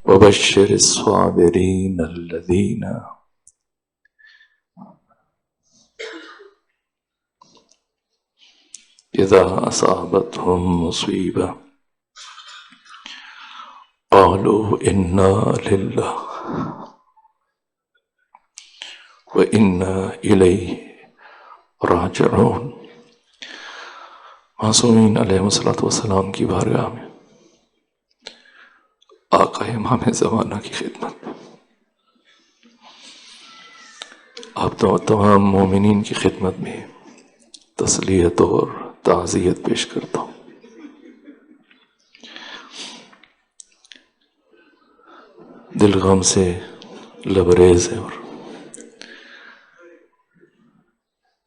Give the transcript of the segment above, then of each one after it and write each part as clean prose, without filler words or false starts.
وبشر الصابرين الذين إذا أصابتهم مصيبة قالوا إنا لله وإنا إليه راجعون۔ معصومین علیہ الصلوۃ والسلام کی بارگاہ میں آقا امام زمانہ کی خدمت میں آپ تو تمام مومنین کی خدمت میں تسلیت اور تعزیت پیش کرتا ہوں۔ دل غم سے لبریز ہے اور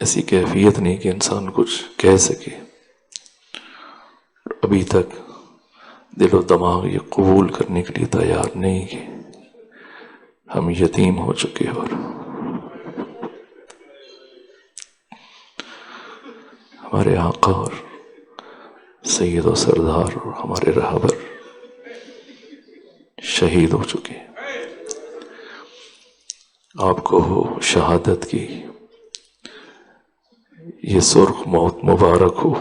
ایسی کیفیت نہیں کہ انسان کچھ کہہ سکے، ابھی تک دل و دماغ یہ قبول کرنے کے لیے تیار نہیں کہ ہم یتیم ہو چکے اور ہمارے آقا اور سید و سردار اور ہمارے رہبر شہید ہو چکے۔ آپ کو ہو شہادت کی یہ سرخ موت مبارک ہو۔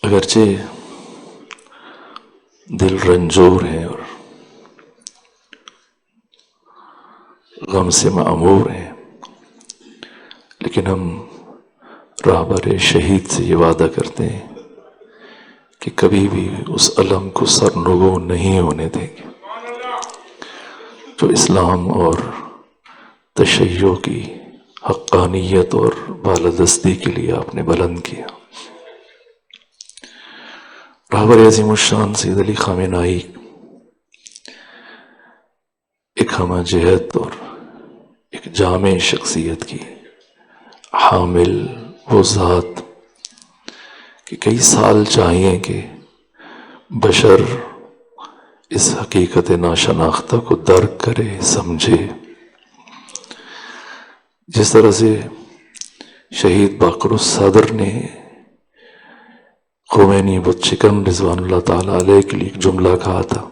اگرچہ دل رنجور ہے اور غم سے معمور ہیں، لیکن ہم رہبر شہید سے یہ وعدہ کرتے ہیں کہ کبھی بھی اس علم کو سرنگوں نہیں ہونے دیں گے جو اسلام اور تشیع کی حقانیت اور بالادستی کے لیے آپ نے بلند کیا۔ رہبر عظیم الشان سید علی خامنہئی ایک ہمہ جہت اور ایک جامع شخصیت کی حامل وہ ذات کہ کئی سال چاہیے کہ بشر اس حقیقت ناشناختہ کو درک کرے، سمجھے۔ جس طرح سے شہید باقر الصدر نے خمینی بت شکن رضوان اللہ تعالی علیہ کے لیے ایک جملہ کہا تھا۔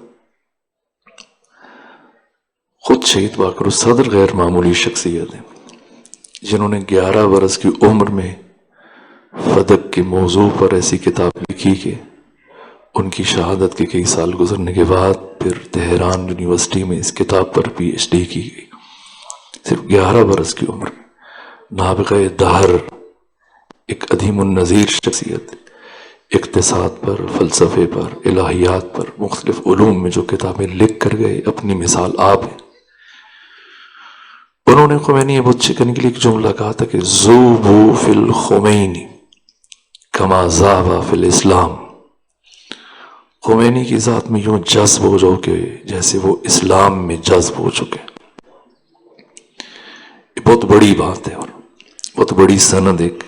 خود شہید باقر الصدر غیر معمولی شخصیت ہیں جنہوں نے 11 برس کی عمر میں فدق کے موضوع پر ایسی کتاب لکھی کہ ان کی شہادت کے کئی سال گزرنے کے بعد پھر تہران یونیورسٹی میں اس کتاب پر پی ایچ ڈی کی گئی، صرف 11 برس کی عمر میں۔ نابغہ دہر، ایک عدیم النظیر شخصیت، اقتصاد پر، فلسفے پر، الہیات پر، مختلف علوم میں جو کتابیں لکھ کر گئے، اپنی مثال آپ ہیں۔ انہوں نے خمینی بت شکن کے لیے ایک جملہ کہا تھا کہ ذوبوا فی الخمینی کما ذاب فی الاسلام۔ خمینی کی ذات میں یوں جذب ہو جاؤ کہ جیسے وہ اسلام میں جذب ہو چکے۔ یہ بہت بڑی بات ہے اور بہت بڑی سند، ایک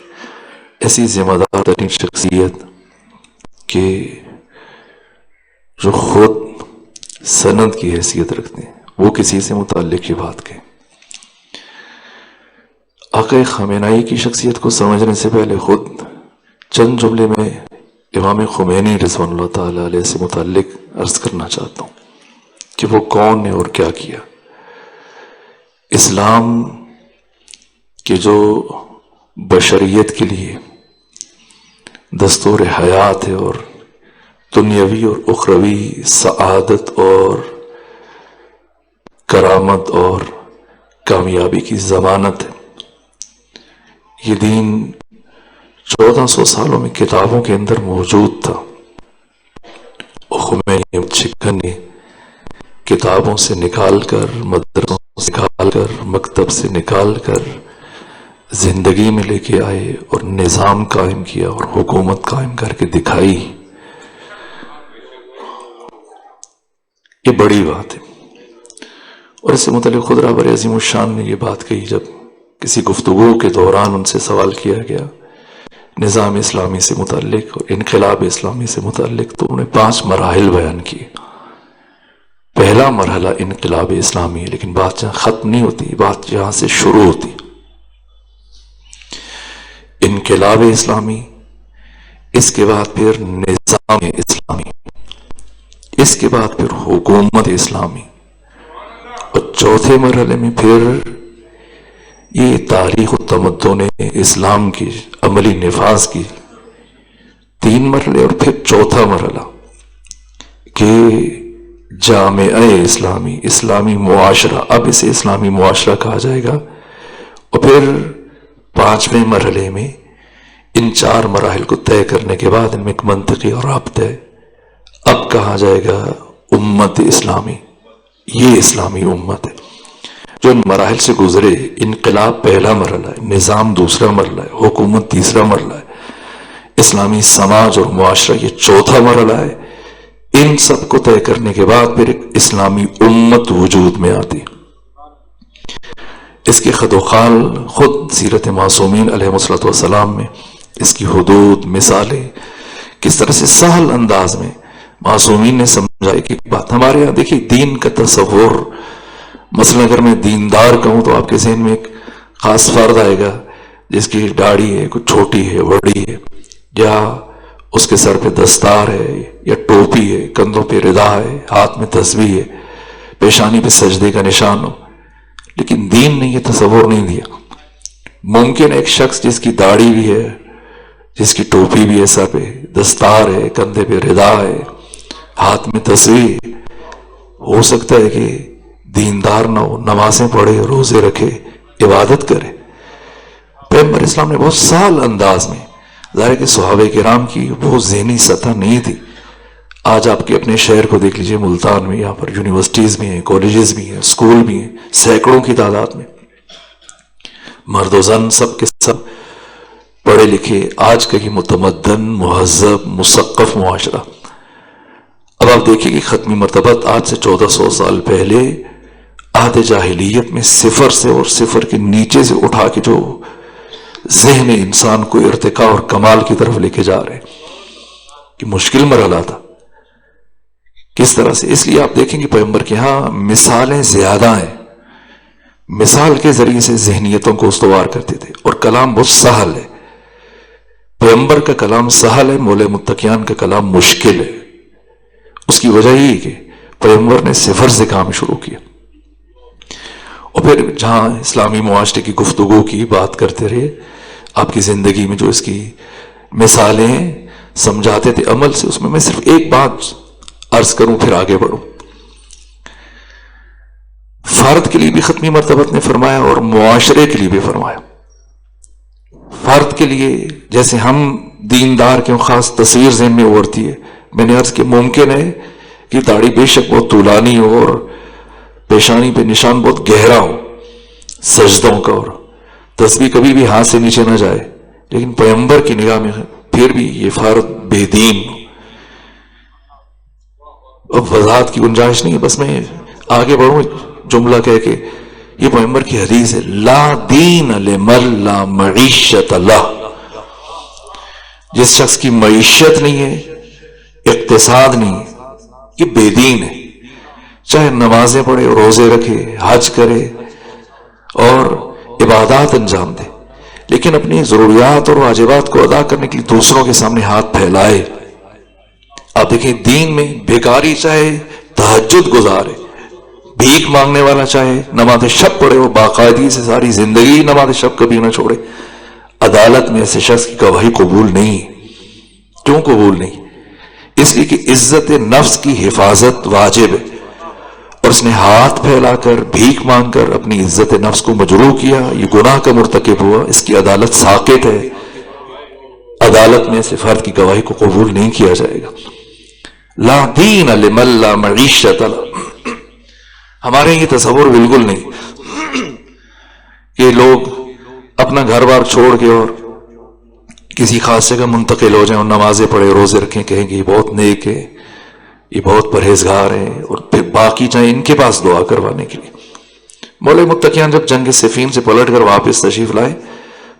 ایسی ذمہ دار ترین شخصیت کہ جو خود سند کی حیثیت رکھتے ہیں، وہ کسی سے متعلق یہ بات کہیں۔ آقا خامنہئی کی شخصیت کو سمجھنے سے پہلے خود چند جملے میں امام خمینی رضوان اللہ تعالی علیہ سے متعلق عرض کرنا چاہتا ہوں کہ وہ کون ہے اور کیا کیا۔ اسلام کے جو بشریت کے لیے دستور حیات ہے اور دنیاوی اور اخروی سعادت اور کرامت اور کامیابی کی ضمانت ہے، یہ دین 1400 سالوں میں کتابوں کے اندر موجود تھا۔ خمینی بت شکن نے کتابوں سے نکال کر، مدرسوں سے نکال کر، مکتب سے نکال کر زندگی میں لے کے آئے اور نظام قائم کیا اور حکومت قائم کر کے دکھائی۔ یہ بڑی بات ہے۔ اور اس سے متعلق خود رہبر عظیم الشان نے یہ بات کہی جب کسی گفتگو کے دوران ان سے سوال کیا گیا نظام اسلامی سے متعلق اور انقلاب اسلامی سے متعلق، تو انہوں نے 5 مراحل بیان کیے۔ پہلا مرحلہ انقلاب اسلامی ہے، لیکن بات جہاں ختم نہیں ہوتی، بات یہاں سے شروع ہوتی۔ انقلاب اسلامی، اس کے بعد پھر نظام اسلامی، اس کے بعد پھر حکومت اسلامی، اور چوتھے مرحلے میں پھر یہ تاریخ و تمدن اسلام کی عملی نفاذ کی 3 مرحلے، اور پھر چوتھا مرحلہ کہ جامعہ اسلامی، اسلامی معاشرہ، اب اسے اسلامی معاشرہ کہا جائے گا، اور پھر 5ویں مرحلے میں ان 4 مراحل کو طے کرنے کے بعد ان میں ایک منطقی اور رابط ہے، اب کہا جائے گا امت اسلامی، یہ اسلامی امت ہے جو ان مراحل سے گزرے۔ انقلاب پہلا مرحلہ ہے، نظام دوسرا مرحلہ ہے، حکومت تیسرا مرحلہ ہے، اسلامی سماج اور معاشرہ یہ چوتھا مرحلہ ہے۔ ان سب کو طے کرنے کے بعد پھر ایک اسلامی امت وجود میں آتی۔ اس کے خد و خال خود سیرت معصومین علیہ السلام میں اس کی حدود، مثالیں کس طرح سے سہل انداز میں معصومین نے سمجھائی کہ بات۔ ہمارے یہاں دیکھیے دین کا تصور، مثلا اگر میں دیندار کہوں تو آپ کے ذہن میں ایک خاص فرد آئے گا جس کی داڑھی ہے، کوئی چھوٹی ہے، بڑی ہے، یا اس کے سر پہ دستار ہے یا ٹوپی ہے، کندھوں پہ ردا ہے، ہاتھ میں تسبیح ہے، پیشانی پہ سجدے کا نشان ہو۔ لیکن دین نے یہ تصور نہیں دیا۔ ممکن ایک شخص جس کی داڑھی بھی ہے، جس کی ٹوپی بھی ہے، سر پہ دستار ہے، کندھے پہ ردا ہے، ہاتھ میں تسبیح ہے، ہو سکتا ہے کہ دیندار نہ ہو، نمازیں پڑھے، روزے رکھے، عبادت کرے۔ پیغمبر اسلام نے بہت سہل انداز میں، ظاہر کہ صحابہ کرام کی وہ ذہنی سطح نہیں تھی۔ آج آپ کے اپنے شہر کو دیکھ لیجئے، ملتان میں یہاں پر یونیورسٹیز بھی ہیں، کالجز بھی ہیں، اسکول بھی ہیں، سینکڑوں کی تعداد میں، مرد و زن سب کے سب پڑھے لکھے، آج کا یہ متمدن، مہذب، مثقف معاشرہ۔ اب آپ دیکھیں کہ ختمی مرتبت آج سے 1400 سال پہلے عہد جاہلیت میں صفر سے اور صفر کے نیچے سے اٹھا کے جو ذہن انسان کو ارتقاء اور کمال کی طرف لے کے جا رہے ہیں، کہ مشکل مرحلہ تھا کس طرح سے۔ اس لیے آپ دیکھیں کہ پیغمبر کے ہاں مثالیں زیادہ ہیں، مثال کے ذریعے سے ذہنیتوں کو استوار کرتے تھے، اور کلام بہت سہل ہے۔ پیغمبر کا کلام سہل ہے، مولے متقیان کا کلام مشکل ہے۔ اس کی وجہ یہ کہ پیغمبر نے صفر سے کام شروع کیا، اور پھر جہاں اسلامی معاشرے کی گفتگو کی بات کرتے رہے، آپ کی زندگی میں جو اس کی مثالیں سمجھاتے تھے عمل سے، اس میں صرف ایک بات عرض کروں پھر آگے بڑھوں۔ فرد کے لیے بھی ختمی مرتبت نے فرمایا اور معاشرے کے لیے بھی فرمایا۔ فرد کے لیے جیسے ہم دیندار کے خاص تصویر ذہن میں ابھرتی ہے، میں نے عرض کہ ممکن ہے کہ داڑھی بے شک بہت طولانی ہو اور پیشانی پہ نشان بہت گہرا ہو سجدوں کا، اور تسبیح کبھی بھی ہاتھ سے نیچے نہ جائے، لیکن پیغمبر کی نگاہ میں پھر بھی یہ فرد بے دین ہو۔ اب وضاحت کی گنجائش نہیں ہے، بس میں آگے بڑھوں جملہ کہہ کے، یہ پیغمبر کی حدیث ہے، لا دین لمن لا معیشت لہ۔ جس شخص کی معیشت نہیں ہے، اقتصاد نہیں ہے، یہ بے دین ہے۔ چاہے نمازیں پڑھے، روزے رکھے، حج کرے اور عبادات انجام دے، لیکن اپنی ضروریات اور واجبات کو ادا کرنے کے لیے دوسروں کے سامنے ہاتھ پھیلائے۔ آپ دیکھیں دین میں بیکاری چاہے تہجد گزارے، بھیک مانگنے والا چاہے نماز شب پڑھے، وہ باقاعدگی سے ساری زندگی نماز شب کبھی نہ چھوڑے، عدالت میں ایسے شخص کی گواہی قبول نہیں۔ کیوں قبول نہیں؟ اس لیے کہ عزت نفس کی حفاظت واجب ہے، اور اس نے ہاتھ پھیلا کر بھیک مانگ کر اپنی عزت نفس کو مجروح کیا، یہ گناہ کا مرتکب ہوا، اس کی عدالت ساقط ہے۔ عدالت میں ایسے فرد کی گواہی کو قبول نہیں کیا جائے گا۔ لا دین لمن لا معیشت لہ۔ ہمارے یہ تصور بالکل نہیں کہ لوگ اپنا گھر بار چھوڑ کے اور کسی خاص جگہ منتقل ہو جائیں اور نمازیں پڑھے، روزے رکھیں، کہیں گے یہ بہت نیک ہے، یہ بہت پرہیزگار ہے، اور پھر باقی چاہیں ان کے پاس دعا کروانے کے لیے۔ مولے متقیان جب جنگ صفین سے پلٹ کر واپس تشریف لائے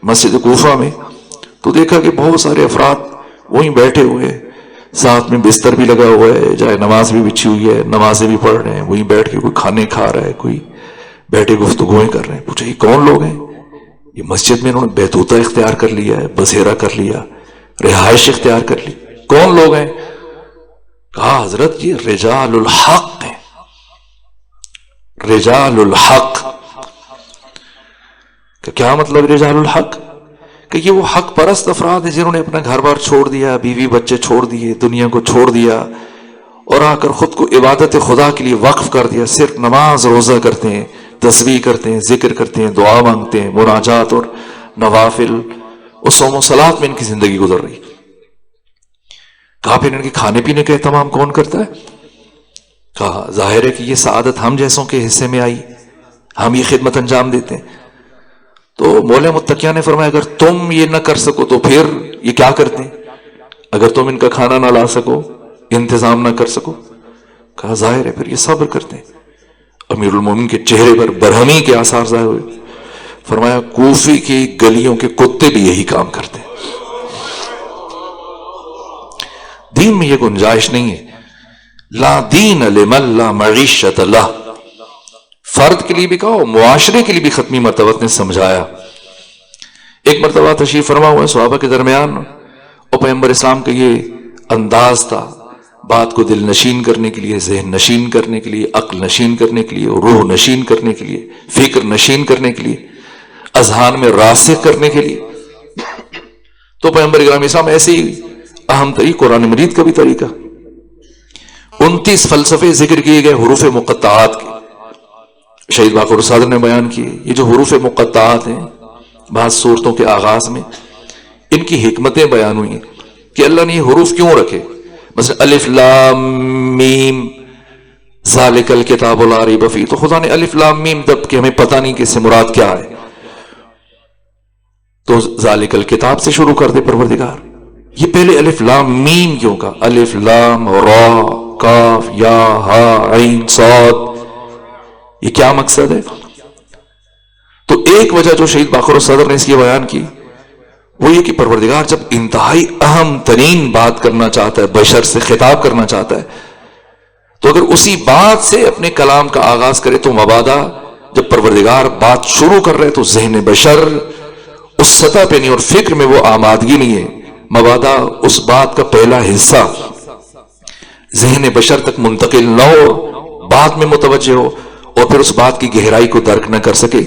مسجد کوفہ میں، تو دیکھا کہ بہت سارے افراد وہیں بیٹھے ہوئے، ساتھ میں بستر بھی لگا ہوا ہے، جائے نماز بھی بچھی ہوئی ہے، نمازیں بھی پڑھ رہے ہیں، وہیں بیٹھ کے کوئی کھانے کھا رہا ہے، کوئی بیٹھے گفتگویں کر رہے ہیں۔ پوچھا یہ کون لوگ ہیں؟ یہ مسجد میں انہوں نے بیتوتہ اختیار کر لیا ہے، بسیرا کر لیا، رہائش اختیار کر لی، کون لوگ ہیں؟ کہا حضرت یہ رجال الحق ہے، رجال الحق. کہ کیا مطلب رجال الحق؟ کہ یہ وہ حق پرست افراد ہیں جنہوں نے اپنا گھر بار چھوڑ دیا، بیوی بچے چھوڑ دیے، دنیا کو چھوڑ دیا اور آ کر خود کو عبادت خدا کے لیے وقف کر دیا. صرف نماز روزہ کرتے ہیں، تسبیح کرتے ہیں، ذکر کرتے ہیں، دعا مانگتے ہیں، مناجات اور نوافل اور صوم و صلات میں ان کی زندگی گزر رہی. کہا پھر ان کے کھانے پینے کا اہتمام کون کرتا ہے؟ کہا ظاہر ہے کہ یہ سعادت ہم جیسوں کے حصے میں آئی، ہم یہ خدمت انجام دیتے ہیں. تو مولا متقیہ نے فرمایا اگر تم یہ نہ کر سکو تو پھر یہ کیا کرتے ہیں؟ اگر تم ان کا کھانا نہ لا سکو، انتظام نہ کر سکو، کہا ظاہر ہے پھر یہ صبر کرتے ہیں. امیر المومنین کے چہرے پر برہمی کے آثار ظاہر ہوئے. فرمایا کوفی کی گلیوں کے کتے بھی یہی کام کرتے ہیں. دین میں یہ گنجائش نہیں ہے. لا دین لمن لا معیشت لہ. فرد کے لیے بھی کہو، معاشرے کے لیے بھی ختمی مرتبہ نے سمجھایا. ایک مرتبہ تشریف فرما ہوا ہے صحابہ کے درمیان اور پیغمبر اسلام کا یہ انداز تھا بات کو دل نشین کرنے کے لیے، ذہن نشین کرنے کے لیے، عقل نشین کرنے کے لیے، روح نشین کرنے کے لیے، فکر نشین کرنے کے لیے، اذہان میں راسخ کرنے کے لیے. تو پیغمبر اکرم اسلام ایسے ہی اہم طریق قرآن مجید کا بھی طریقہ. 29 فلسفے ذکر کیے گئے حروف مقطعات کے. شہید باقر صادر نے بیان کیے یہ جو حروف مقطعات ہیں بعض صورتوں کے آغاز میں، ان کی حکمتیں بیان ہوئی ہیں کہ اللہ نے یہ حروف کیوں رکھے. مثلا الف لام میم ذالک الکتاب لا ریب فیہ، تو خدا نے الف لام میم دب کہ ہمیں پتہ نہیں کہ اس سے مراد کیا ہے، تو ذالک الکتاب سے شروع کر دے پروردگار. یہ پہلے الف لام میم کیوں کہا؟ الف لام را کاف یا ہا عین صاد، یہ کیا مقصد ہے؟ تو ایک وجہ جو شہید باقر صدر نے اس کی بیان کی وہ یہ کہ پروردگار جب انتہائی اہم ترین بات کرنا چاہتا ہے، بشر سے خطاب کرنا چاہتا ہے، تو اگر اسی بات سے اپنے کلام کا آغاز کرے تو مبادا جب پروردگار بات شروع کر رہے تو ذہن بشر اس سطح پہ نہیں اور فکر میں وہ آمادگی نہیں ہے، مبادا اس بات کا پہلا حصہ ذہن بشر تک منتقل نہ ہو، بات میں متوجہ ہو اور پھر اس بات کی گہرائی کو درک نہ کر سکے.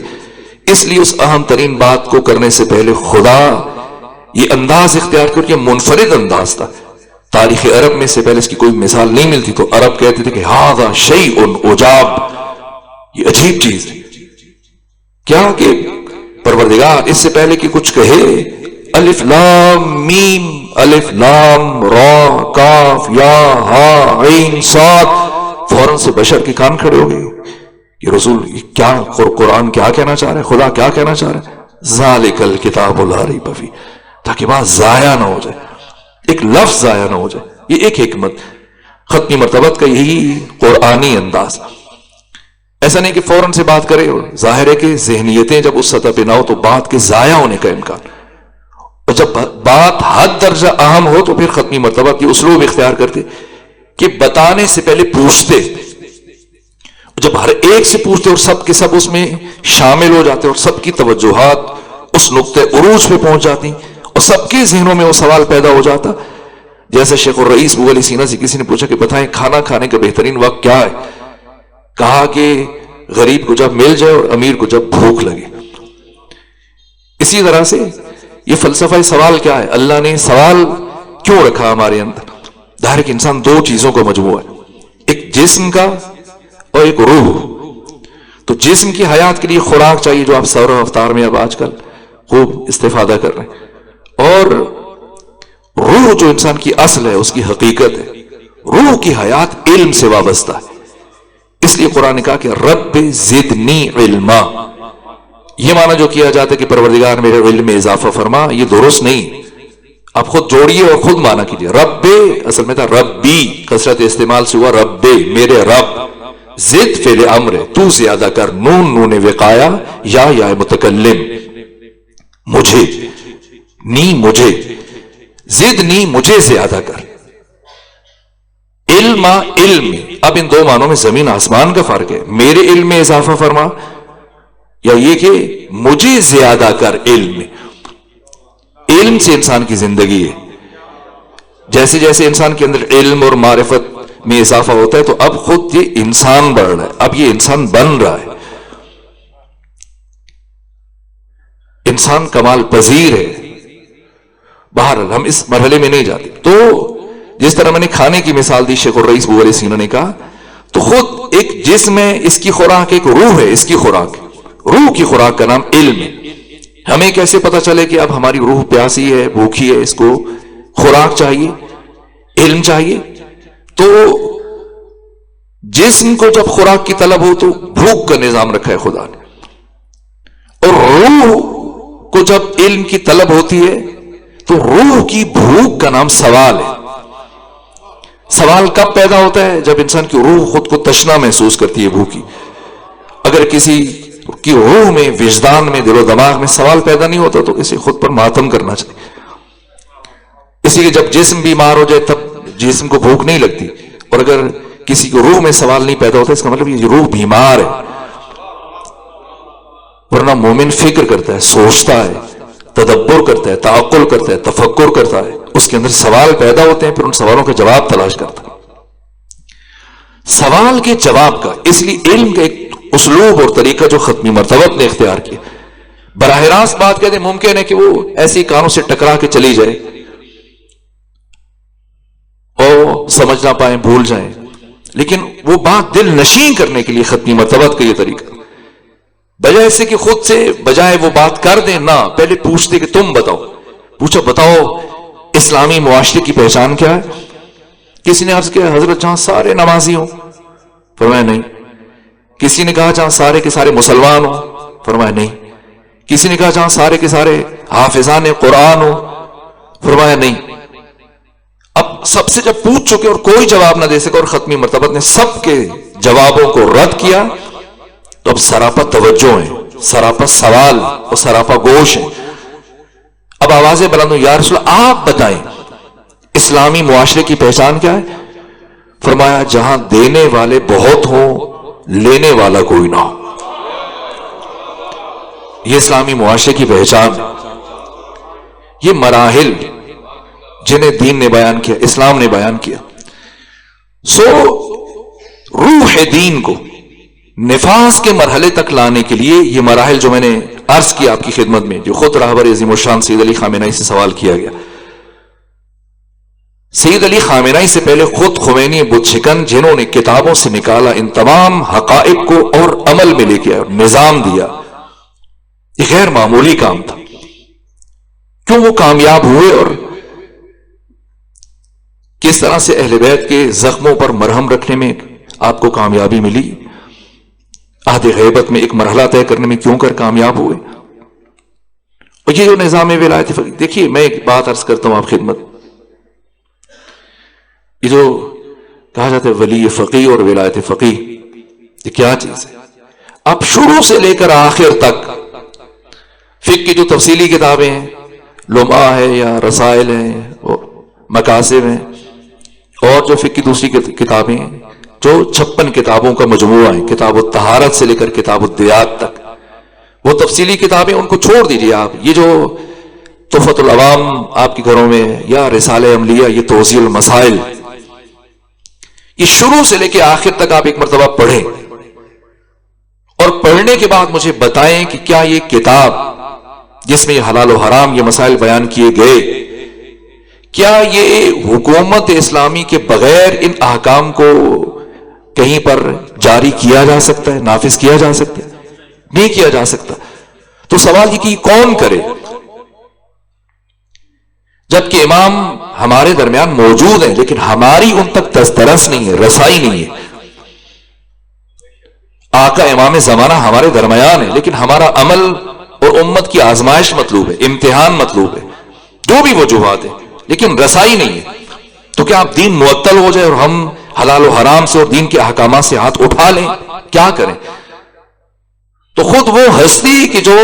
اس لیے اس اہم ترین بات کو کرنے سے پہلے خدا یہ انداز اختیار کر کے منفرد انداز تھا. تاریخ عرب میں سے پہلے اس کی کوئی مثال نہیں ملتی، تو عرب کہتے تھے کہ ھذا شیء عجاب، یہ عجیب چیز ہے. کیا کہ پروردگار اس سے پہلے کہ کچھ کہے الف لام میم الف لام را کاف یا ہا عین صاد، فوراً سے بشر کے کان کھڑے ہو گئے. یہ رسول کیا قرآن کیا کہنا چاہ رہا ہے، خدا کیا کہنا چاہ رہا ہے؟ ذالک الکتاب لا ریب فیہ، تاکہ بات ضائع نہ ہو جائے، ایک لفظ ضائع نہ ہو جائے. یہ ایک حکمت ختمی مرتبت کا یہی قرآنی انداز. ایسا نہیں کہ فوراً سے بات کرے، ظاہر ہے کہ ذہنیتیں جب اس سطح پہ نہ ہو تو بات کے ضائع ہونے کا امکان، اور جب بات حد درجہ اہم ہو تو پھر ختمی مرتبہ کی اسلوب اختیار کرتے کہ بتانے سے پہلے پوچھتے. جب ہر ایک سے پوچھتے اور سب کے سب اس میں شامل ہو جاتے اور سب کی توجہات اس نقطے عروج پہ پہنچ جاتی اور سب کے ذہنوں میں وہ سوال پیدا ہو جاتا. جیسے شیخ الرئیس ابو علی سینا سے کسی نے پوچھا کہ بتائیں کھانا کھانے کا بہترین وقت کیا ہے؟ کہا کہ غریب کو جب مل جائے اور امیر کو جب بھوک لگے. اسی طرح سے یہ فلسفہ سوال کیا ہے؟ اللہ نے سوال کیوں رکھا ہمارے اندر؟ ظاہر کہ انسان دو چیزوں کا مجموعہ ہے، ایک جسم کا اور ایک روح. تو جسم کی حیات کے لیے خوراک چاہیے جو آپ سور افطار میں اب آج کل خوب استفادہ کر رہے ہیں، اور روح جو انسان کی اصل ہے، اس کی حقیقت ہے، روح کی حیات علم سے وابستہ ہے. اس لیے قرآن نے کہا کہ رب زدنی علما. یہ معنی جو کیا جاتا ہے کہ پروردگار میرے علم میں اضافہ فرما، یہ درست نہیں. آپ خود جوڑیے اور خود معنی کیجیے. رب اصل میں تھا ربی، کثرت استعمال سے ہوا رب، میرے رب. زد فعل امر ہے، تو زیادہ کر، نون نون وقایا یا متکلم، مجھے نی مجھے، زد نی مجھے زیادہ کر. علم علم، اب ان دو معنوں میں زمین آسمان کا فرق ہے. میرے علم میں اضافہ فرما یا یہ کہ مجھے زیادہ کر علم میں. علم سے انسان کی زندگی ہے. جیسے جیسے انسان کے اندر علم اور معرفت میں اضافہ ہوتا ہے تو اب خود یہ انسان بڑھ رہا ہے، اب یہ انسان بن رہا ہے، انسان کمال پذیر ہے. بہرحال ہم اس مرحلے میں نہیں جاتے. تو جس طرح میں نے کھانے کی مثال دی شیخ الرئیس بوغوری سینہ نے کہا، تو خود ایک جسم ہے، اس کی خوراک ایک روح ہے، اس کی خوراک، روح کی خوراک کا نام علم ہے. ہمیں کیسے پتا چلے کہ اب ہماری روح پیاسی ہے، بھوکی ہے، اس کو خوراک چاہیے، علم چاہیے؟ تو جسم کو جب خوراک کی طلب ہو تو بھوک کا نظام رکھا ہے خدا نے، اور روح کو جب علم کی طلب ہوتی ہے تو روح کی بھوک کا نام سوال ہے. سوال کب پیدا ہوتا ہے؟ جب انسان کی روح خود کو تشنا محسوس کرتی ہے، بھوکی. اگر کسی کی روح میں، وجدان میں، دل و دماغ میں سوال پیدا نہیں ہوتا تو اسے خود پر ماتم کرنا چاہیے. اسی لیے جب جسم بیمار ہو جائے تب جسم کو بھوک نہیں لگتی، اور اگر کسی کی روح میں سوال نہیں پیدا ہوتا اس کا مطلب یہ روح بیمار ہے. ورنہ مومن فکر کرتا ہے، سوچتا ہے، تدبر کرتا ہے، تعقل کرتا ہے، تفکر کرتا ہے، اس کے اندر سوال پیدا ہوتے ہیں، پھر ان سوالوں کا جواب تلاش کرتا ہے. سوال کے جواب کا، اس لیے علم کا ایک اسلوب اور طریقہ جو ختمی مرتبہ نے اختیار کیا. براہ راست بات کہتے ہیں، ممکن ہے کہ وہ ایسی کانوں سے ٹکرا کے چلی جائے اور سمجھ نہ پائیں، بھول جائیں، لیکن وہ بات دل نشین کرنے کے لیے ختمی مرتبہ کا یہ طریقہ، بجائے اس سے کہ خود سے بجائے وہ بات کر دیں، نہ پہلے پوچھتے کہ تم بتاؤ. پوچھو بتاؤ اسلامی معاشرے کی پہچان کیا ہے؟ کسی نے عرض کیا حضرت جہاں سارے نمازی ہوں، فرمایا نہیں. کسی نے کہا جہاں سارے کے سارے مسلمان ہوں، فرمایا نہیں. کسی نے کہا جہاں سارے کے سارے حافظان قرآن ہوں، فرمایا نہیں. اب سب سے جب پوچھ چکے اور کوئی جواب نہ دے سکے اور ختمی مرتبہ نے سب کے جوابوں کو رد کیا، تو اب سراپا توجہ ہے، سراپا سوال اور سراپا گوش ہے. اب آوازیں بلند ہوں، یا رسول اللہ آپ بتائیں اسلامی معاشرے کی پہچان کیا ہے؟ فرمایا جہاں دینے والے بہت ہوں، لینے والا کوئی نہ ہو. یہ اسلامی معاشرے کی پہچان ہے. یہ مراحل جنہیں دین نے بیان کیا، اسلام نے بیان کیا. سو روح دین کو نفاذ کے مرحلے تک لانے کے لیے یہ مراحل جو میں نے عرض کیا آپ کی خدمت میں، جو خود رہبر عظیم الشان سید علی خامنہئی سے سوال کیا گیا. سید علی خامنہئی سے پہلے خود خمینی بت شکن، جنہوں نے کتابوں سے نکالا ان تمام حقائق کو اور عمل میں لے کے آیا، نظام دیا. یہ غیر معمولی کام تھا. کیوں وہ کامیاب ہوئے اور کس طرح سے اہل بیت کے زخموں پر مرہم رکھنے میں آپ کو کامیابی ملی، عہد غیبت میں ایک مرحلہ طے کرنے میں کیوں کر کامیاب ہوئے. اور یہ جو نظام ولایت فقیہ، دیکھیے میں ایک بات عرض کرتا ہوں آپ خدمت، یہ جو کہا جاتا ہے ولی فقیہ اور ولایت فقیہ، یہ کیا چیز ہے؟ اب شروع سے لے کر آخر تک فقہ کی جو تفصیلی کتابیں ہیں، لمعہ ہے یا رسائل ہیں، مقاصد ہیں، اور جو فقہ کی دوسری کتابیں ہیں، جو 56 کتابوں کا مجموعہ ہے، کتاب الطہارت سے لے کر کتاب الدیات تک، وہ تفصیلی کتابیں ان کو چھوڑ دیجیے آپ. یہ جو تحفۃ العوام آپ کے گھروں میں یا رسالہ عملیہ، یہ توضیح المسائل، یہ شروع سے لے کے آخر تک آپ ایک مرتبہ پڑھیں، اور پڑھنے کے بعد مجھے بتائیں کہ کیا یہ کتاب جس میں یہ حلال و حرام یہ مسائل بیان کیے گئے، کیا یہ حکومت اسلامی کے بغیر ان احکام کو کہیں پر جاری کیا جا سکتا ہے، نافذ کیا جا سکتا ہے؟ نہیں کیا جا سکتا. تو سوال یہ کہ کون کرے، جبکہ امام ہمارے درمیان موجود ہیں لیکن ہماری ان تک دسترس نہیں ہے، رسائی نہیں ہے. آقا امام زمانہ ہمارے درمیان ہے لیکن ہمارا عمل اور امت کی آزمائش مطلوب ہے، امتحان مطلوب ہے، جو بھی وجوہات ہیں، لیکن رسائی نہیں ہے. تو کیا آپ دین معطل ہو جائے اور ہم حلال و حرام سے اور دین کے احکامات سے ہاتھ اٹھا لیں؟ کیا کریں؟ تو خود وہ ہستی کہ جو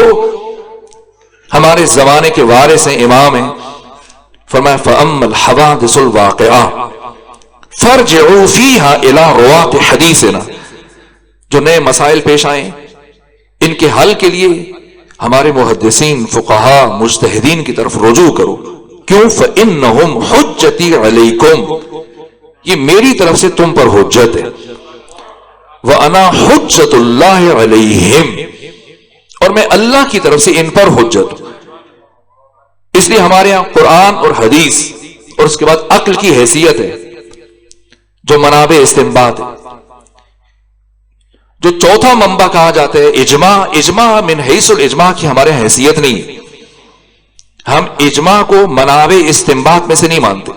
ہمارے زمانے کے وارث ہیں، امام ہیں، فرمایا فَأَمَّا الْحَوَادِثُ الْوَاقِعَةُ فَارْجِعُوا فِيهَا إِلَىٰ رُوَاةِ حَدِيثِنَا. جو نئے مسائل پیش آئیں ان کے حل کے لیے ہمارے محدثین، فقہاء، مجتہدین کی طرف رجوع کرو. کیوں؟ فَإِنَّهُمْ حُجَّتِي عَلَيْكُمْ، یہ میری طرف سے تم پر حجت ہے. وَأَنَا حُجَّةُ اللَّهِ عَلَيْهِمْ، اور میں اللہ کی طرف سے ان پر حجت ہوں. اس لیے ہمارے یہاں قرآن اور حدیث اور اس کے بعد عقل کی حیثیت ہے جو منابع استنباط ہے. جو چوتھا منبع کہا جاتا ہے اجماع، اجماع من حیث الاجماع کی ہمارے حیثیت نہیں ہے. ہم اجماع کو منابع استنباط میں سے نہیں مانتے.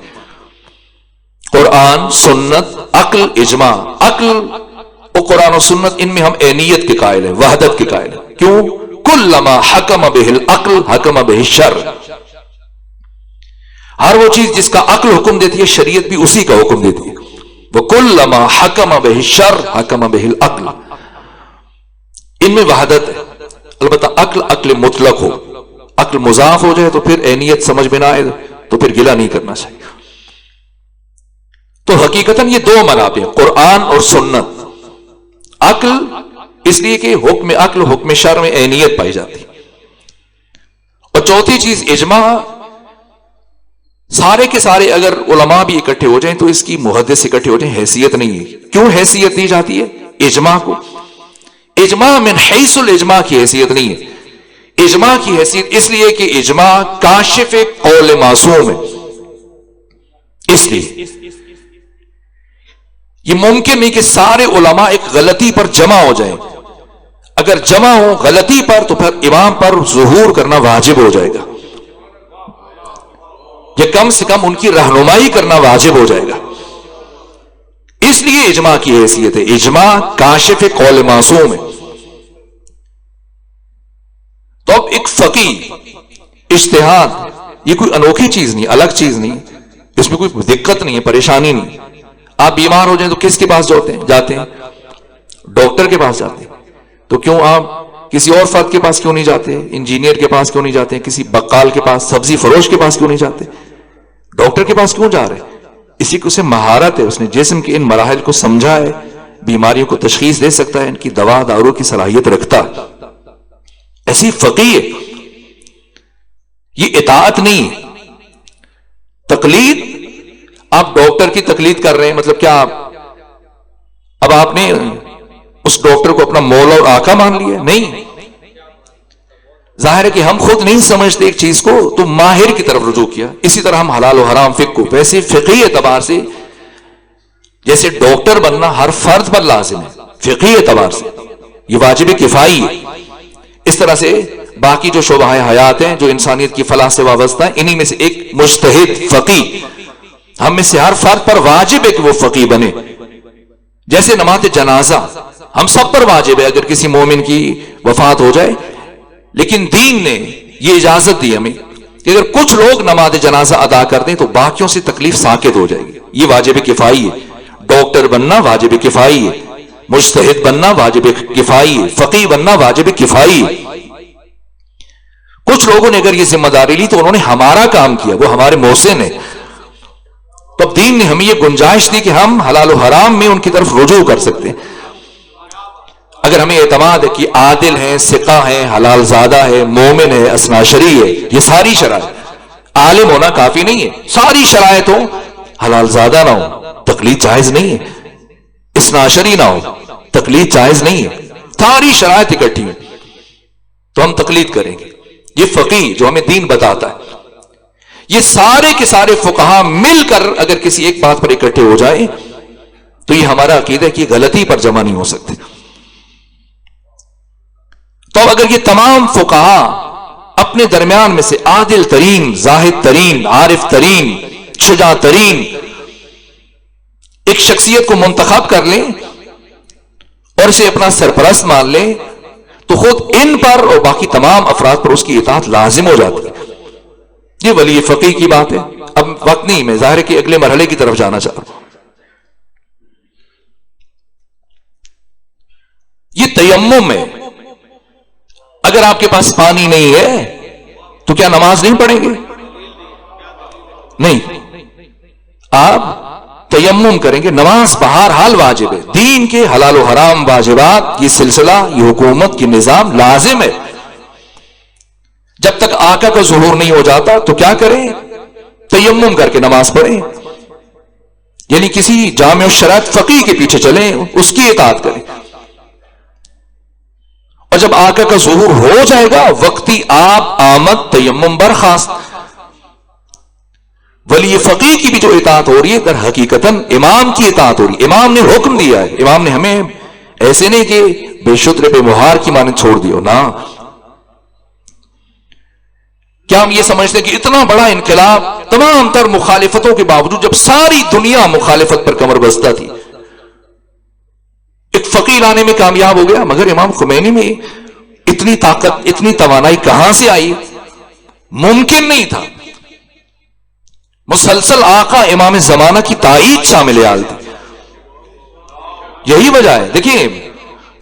قرآن، سنت، عقل، اجماع. عقل اور قرآن و سنت ان میں ہم عینیت کے قائل ہیں، وحدت کے قائل ہیں. کیوں؟ کلما حکم بہ العقل حکم بہ الشرع. ہر وہ چیز جس کا عقل حکم دیتی ہے شریعت بھی اسی کا حکم دیتی ہے. وَكُلَّمَا حَكَمَ بِهِ الشَّرْعُ حَكَمَ بِهِ الْعَقْلُ. ان میں وحدت ہے. البتہ عقل مطلق ہو، عقل مضاف ہو جائے تو پھر عینیت سمجھ میں نہ آئے تو پھر گلہ نہیں کرنا چاہیے. تو حقیقتاً یہ دو منابع قرآن اور سنت. عقل اس لیے کہ حکم عقل حکم شرع میں عینیت پائی جاتی. اور چوتھی چیز اجماع. سارے کے سارے اگر علماء بھی اکٹھے ہو جائیں تو اس کی محدث اکٹھے ہو جائیں حیثیت نہیں ہے. کیوں حیثیت دی جاتی ہے اجماع کو؟ اجماع من حیث الاجماع کی حیثیت نہیں ہے. اجماع کی حیثیت اس لیے کہ اجماع کاشف قول معصوم ہے. اس لیے یہ ممکن نہیں کہ سارے علماء ایک غلطی پر جمع ہو جائیں. اگر جمع ہو غلطی پر تو پھر امام پر ظہور کرنا واجب ہو جائے گا، یا کم سے کم ان کی رہنمائی کرنا واجب ہو جائے گا. اس لیے اجماع کی حیثیت ہے. اجماع کاشف قول معصوم ہے. تو اب ایک فقیہ اجتہاد یہ کوئی انوکھی چیز نہیں، الگ چیز نہیں، اس میں کوئی دقت نہیں ہے، پریشانی نہیں. آپ بیمار ہو جائیں تو کس کے پاس جاتے ہیں؟ ڈاکٹر کے پاس جاتے ہیں. تو کیوں آپ کسی اور فرد کے پاس کیوں نہیں جاتے؟ انجینئر کے پاس کیوں نہیں جاتے؟ کسی بقال کے پاس، سبزی فروش کے پاس کیوں نہیں جاتے؟ ڈاکٹر کے پاس کیوں جا رہے ہیں؟ اسی کو اسے مہارت ہے، اس نے جسم کے ان مراحل کو سمجھا ہے، بیماریوں کو تشخیص دے سکتا ہے، ان کی دوا دارو کی صلاحیت رکھتا. ایسی فقیہ ہے. یہ اطاعت نہیں ہے، تقلید. آپ ڈاکٹر کی تقلید کر رہے ہیں مطلب کیا؟ اب آپ نے اس ڈاکٹر کو اپنا مولا اور آقا مان لیا؟ نہیں. ظاہر ہے کہ ہم خود نہیں سمجھتے ایک چیز کو تو ماہر کی طرف رجوع کیا. اسی طرح ہم حلال و حرام فقہ کو ویسے فقہی اعتبار سے جیسے ڈاکٹر بننا ہر فرد پر لازم ہے، فقہی اعتبار سے یہ واجب کفائی ہے. اس طرح سے باقی جو شعبہ حیات ہیں جو انسانیت کی فلاح سے وابستہ ہیں، انہی میں سے ایک مجتہد فقیہ ہم میں سے ہر فرد پر واجب ہے کہ وہ فقیہ بنے. جیسے نماز جنازہ ہم سب پر واجب ہے اگر کسی مومن کی وفات ہو جائے، لیکن دین نے یہ اجازت دی ہمیں کہ اگر کچھ لوگ نماز جنازہ ادا کر دیں تو باقیوں سے تکلیف ساقط ہو جائے گی. یہ واجب کفائی ہے. ڈاکٹر بننا واجب کفائی ہے، مجتہد بننا واجب کفائی ہے، فقیہ بننا واجب کفائی ہے. کچھ لوگوں نے اگر یہ ذمہ داری لی تو انہوں نے ہمارا کام کیا، وہ ہمارے محسن ہیں. تو دین نے ہمیں یہ گنجائش دی کہ ہم حلال و حرام میں ان کی طرف رجوع کر سکتے ہیں. اگر ہمیں اعتماد ہے کہ عادل ہیں، ثقہ ہیں، حلال زادہ ہے، مومن ہے، اثناشری ہے، یہ ساری شرائط، عالم ہونا کافی نہیں ہے، ساری شرائط ہو، حلال زادہ نہ ہو تقلید جائز نہیں ہے، اثناشری نہ ہو تقلید جائز نہیں ہے، ساری شرائط اکٹھی ہیں تو ہم تقلید کریں گے. یہ فقیہ جو ہمیں دین بتاتا ہے، یہ سارے کے سارے فقہا مل کر اگر کسی ایک بات پر اکٹھے ہو جائیں تو یہ ہمارا عقیدہ ہے کہ غلطی پر جمع نہیں ہو سکتے. تو اگر یہ تمام فقہا اپنے درمیان میں سے عادل ترین، زاہد ترین، عارف ترین، شجاع ترین ایک شخصیت کو منتخب کر لیں اور اسے اپنا سرپرست مان لیں تو خود ان پر اور باقی تمام افراد پر اس کی اطاعت لازم ہو جاتی ہے. یہ ولی فقیہ کی بات ہے. اب وقت نہیں، میں ظاہر ہے کہ اگلے مرحلے کی طرف جانا چاہ رہا ہوں. یہ تیمم ہے. اگر آپ کے پاس پانی نہیں ہے تو کیا نماز نہیں پڑھیں گے؟ نہیں، آپ تیمم کریں گے. نماز بہرحال واجب ہے. دین کے حلال و حرام واجبات یہ سلسلہ، یہ حکومت کی نظام لازم ہے. جب تک آقا کا ظہور نہیں ہو جاتا تو کیا کریں؟ تیمم کر کے نماز پڑھیں. یعنی کسی جامع الشرائط فقیہ کے پیچھے چلیں، اس کی اطاعت کریں، اور جب آقا کا ظہور ہو جائے گا وقتی آپ آمد تیمم برخاست. ولی فقیہ کی بھی جو اطاعت ہو رہی ہے در حقیقتاً امام کی اطاعت ہو رہی ہے. امام نے حکم دیا ہے، امام نے ہمیں ایسے نہیں کہ بے شتر بے مہار کی مانند چھوڑ دیو نا. کیا ہم یہ سمجھتے ہیں کہ اتنا بڑا انقلاب تمام تر مخالفتوں کے باوجود، جب ساری دنیا مخالفت پر کمر بستہ تھی، ایک فقیر آنے میں کامیاب ہو گیا؟ مگر امام خمینی میں اتنی طاقت، اتنی توانائی کہاں سے آئی؟ ممکن نہیں تھا. مسلسل آقا امام زمانہ کی تائید شامل حال تھی. یہی وجہ ہے. دیکھیں،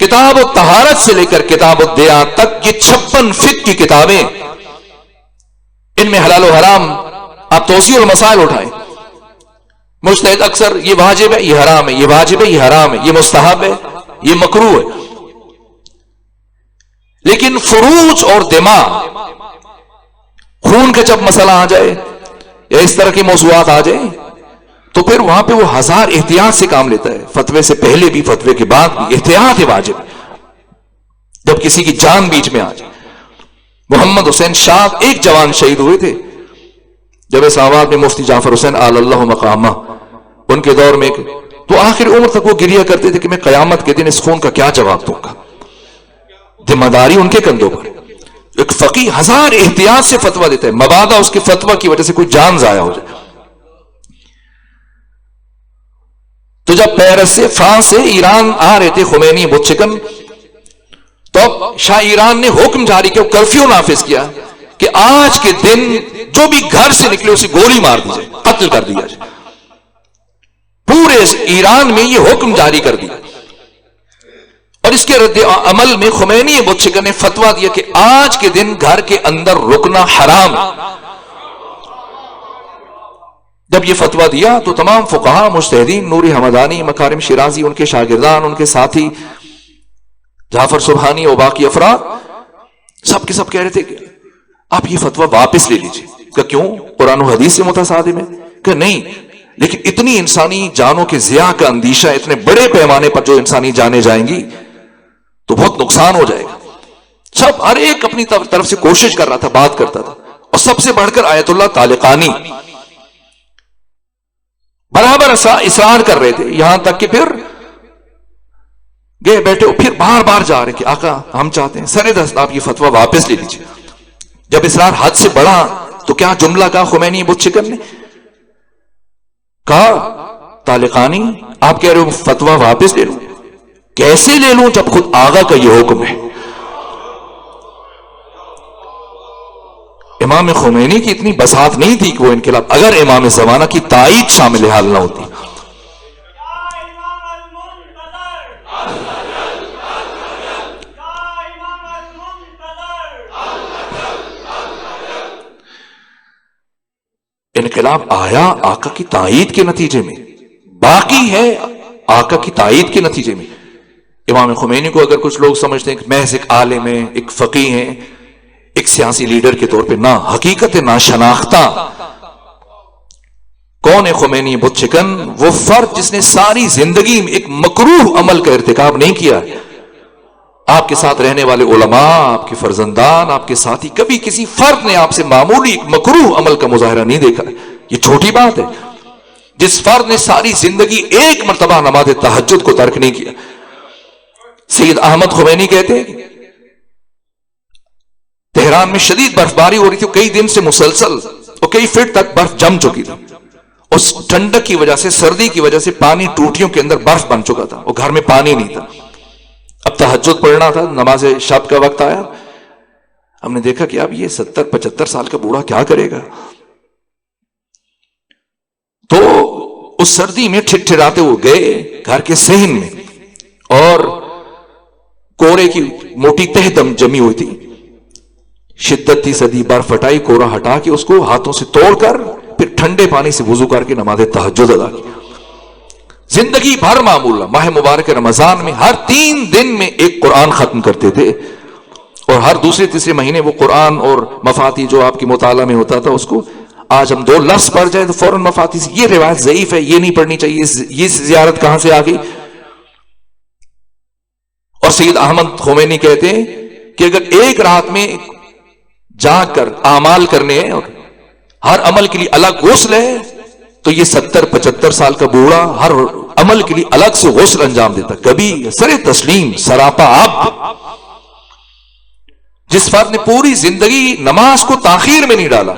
کتاب الطہارت سے لے کر کتاب الدیات تک یہ 56 فقہ کی کتابیں، ان میں حلال و حرام آپ توسیع المسائل اٹھائیں. مجتہد اکثر یہ واجب ہے، یہ حرام ہے، یہ واجب ہے، یہ حرام ہے، یہ مستحب ہے، یہ مکروہ ہے. لیکن فروج اور دماء، خون کا جب مسئلہ آ جائے یا اس طرح کے موضوعات آ جائیں تو پھر وہاں پہ وہ ہزار احتیاط سے کام لیتا ہے. فتوے سے پہلے بھی، فتوے کے بعد بھی احتیاط ہے واجب. جب کسی کی جان بیچ میں آ جائے. محمد حسین شاہ ایک جوان شہید ہوئے تھے جب اسلام آباد میں مفتی جعفر حسین آل اللہ مقامہ، ان کے دور میں، تو آخر عمر تک وہ گریہ کرتے تھے کہ میں قیامت کے دن اس خون کا کیا جواب دوں گا. ذمہ داری ان کے کندھوں پر. ایک فقیہ ہزار احتیاط سے فتویٰ دیتا ہے، مبادا اس کے فتویٰ کی وجہ سے کوئی جان ضائع ہو جائے. تو جب پیرس سے، فرانس سے ایران آ رہے تھے خمینی بت شکن، تو شاہ ایران نے حکم جاری کیا، کرفیو نافذ کیا کہ آج کے دن جو بھی گھر سے نکلے اسے گولی مار دی جائے، قتل کر دیا جائے. پورے ایران میں یہ حکم جاری کر دیا. اور اس کے رد عمل میں خمینی بت شکن نے فتویٰ دیا کہ آج کے دن گھر کے اندر رکنا حرام. جب یہ فتویٰ دیا تو تمام فقہاء، مجتہدین، نوری حمدانی، مکارم شیرازی، ان کے شاگردان، ان کے ساتھی جعفر سبحانی اور باقی افراد سب کے سب کہہ رہے تھے کہ آپ یہ فتویٰ واپس لے لیجیے. کہ کیوں؟ قرآن و حدیث سے متصادم ہے؟ کہ نہیں، لیکن اتنی انسانی جانوں کے ضیاع کا اندیشہ، اتنے بڑے پیمانے پر جو انسانی جانیں جائیں گی تو بہت نقصان ہو جائے گا. سب ہر ایک اپنی طرف سے کوشش کر رہا تھا، بات کرتا تھا. اور سب سے بڑھ کر آیت اللہ طالقانی برابر اصرار کر رہے تھے، یہاں تک کہ پھر گئے بیٹھے، پھر بار بار جا رہے کہ آقا ہم چاہتے ہیں سر دست آپ یہ فتویٰ واپس لے لیجیے. جب اصرار حد سے بڑھا تو کیا جملہ کہا خمینی بت شکن نے؟ کہا طالقانی آپ کہہ رہے ہو فتویٰ واپس لے لوں؟ کیسے لے لوں جب خود آقا کا یہ حکم ہے؟ امام خمینی کی اتنی بساط نہیں تھی کہ وہ انقلاب، اگر امام زمانہ کی تائید شامل حال نہ ہوتی. انقلاب آیا آقا کی تائید کے نتیجے میں، باقی ہے آقا کی تائید کے نتیجے میں. امام خمینی کو اگر کچھ لوگ سمجھتے ہیں کہ محض ایک عالم ہیں، ایک فقیہ ہیں، ایک سیاسی لیڈر کے طور پہ، نہ، حقیقت نا شناختہ. کون ہے خمینی بت شکن؟ وہ فرد جس نے ساری زندگی میں ایک مکروہ عمل کا ارتکاب نہیں کیا. آپ کے ساتھ رہنے والے علماء، آپ کے فرزندان، آپ کے ساتھی، کبھی کسی فرد نے آپ سے معمولی ایک مکروہ عمل کا مظاہرہ نہیں دیکھا. یہ چھوٹی بات ہے. جس فرد نے ساری زندگی ایک مرتبہ نماز تہجد کو ترک نہیں کیا. سید احمد خمینی کہتے ہیں تہران میں شدید برف باری ہو رہی تھی، کئی دن سے مسلسل، اور کئی فٹ تک برف جم چکی تھی. اس ٹھنڈک کی وجہ سے، سردی کی وجہ سے پانی ٹوٹیوں کے اندر برف بن چکا تھا اور گھر میں پانی نہیں تھا. اب تہجد پڑھنا تھا، نماز شب کا وقت آیا. ہم نے دیکھا کہ اب یہ 70-75 سال کا بوڑھا کیا کرے گا. تو اس سردی میں ٹھٹھراتے ہوئے گئے گھر کے صحن میں، اور کورے کی موٹی تہ دم جمی ہوئی تھی. شدت تھی، سردی، برف ہٹائی، کورا ہٹا کے اس کو ہاتھوں سے توڑ کر پھر ٹھنڈے پانی سے وضو کر کے نماز تہجد ادا کی. زندگی بھر معمول. ماہ مبارک رمضان میں ہر 3 دن میں ایک قرآن ختم کرتے تھے، اور ہر دوسرے تیسرے مہینے وہ قرآن اور مفاتی جو آپ کی مطالعہ میں ہوتا تھا اس کو آج ہم 2 لفظ پڑھ جائے تو فوراً مفاتی سے یہ روایت ضعیف ہے، یہ نہیں پڑھنی چاہیے، یہ زیارت کہاں سے آ گئی. اور سید احمد خمینی کہتے ہیں کہ اگر ایک رات میں جاگ کر اعمال کرنے ہیں اور ہر عمل کے لیے الگ غسل ہے تو یہ 70-75 سال کا بوڑھا ہر عمل کے لیے الگ سے غسل انجام دیتا. کبھی سر تسلیم سراپا آپ جس فرد نے پوری زندگی نماز کو تاخیر میں نہیں ڈالا.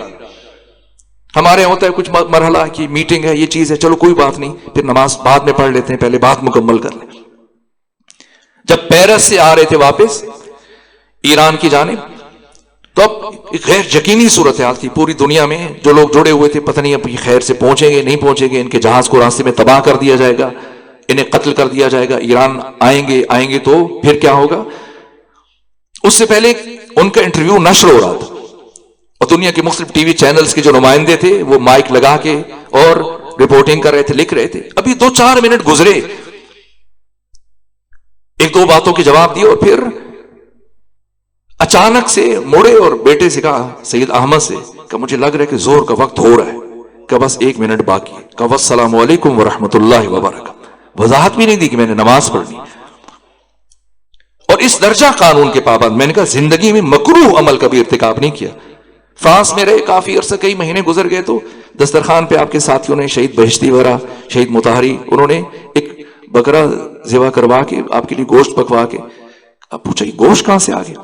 ہمارے ہوتا ہے کچھ مرحلہ کی میٹنگ ہے، یہ چیز ہے، چلو کوئی بات نہیں، پھر نماز بعد میں پڑھ لیتے ہیں، پہلے بات مکمل کر لیں. جب پیرس سے آ رہے تھے واپس ایران کی جانب تو اب ایک غیر یقینی صورتحال تھی پوری دنیا میں. جو لوگ جڑے ہوئے تھے پتہ نہیں اب یہ خیر سے پہنچیں گے نہیں پہنچیں گے، ان کے جہاز کو راستے میں تباہ کر دیا جائے گا، انہیں قتل کر دیا جائے گا، ایران آئیں گے تو پھر کیا ہوگا. اس سے پہلے ان کا انٹرویو نشر ہو رہا تھا اور دنیا کے مختلف ٹی وی چینلز کے جو نمائندے تھے وہ مائک لگا کے اور رپورٹنگ کر رہے تھے، لکھ رہے تھے. ابھی 2-4 منٹ گزرے، 1-2 باتوں کے جواب دیے اور پھر اچانک سے مڑے اور بیٹے سے کہا، سید احمد سے، کہ مجھے لگ رہا ہے کہ زور کا وقت ہو رہا ہے، کہ بس 1 منٹ باقی ہے، کہ السلام علیکم ورحمۃ اللہ وبرکاتہ. وضاحت بھی نہیں دی کہ میں نے نماز پڑھنی. اور اس درجہ قانون کے پابند. میں نے کہا زندگی میں مکروہ عمل کا بھی ارتکاب نہیں کیا. فرانس میں رہے کافی عرصہ، کئی مہینے گزر گئے تو دسترخوان پہ آپ کے ساتھیوں نے، شہید بہشتی وغیرہ، شہید مطہری، انہوں نے ایک بکرا ذبح کروا کے آپ کے لیے گوشت پکوا کے. اب پوچھا یہ گوشت کہاں سے آ گیا؟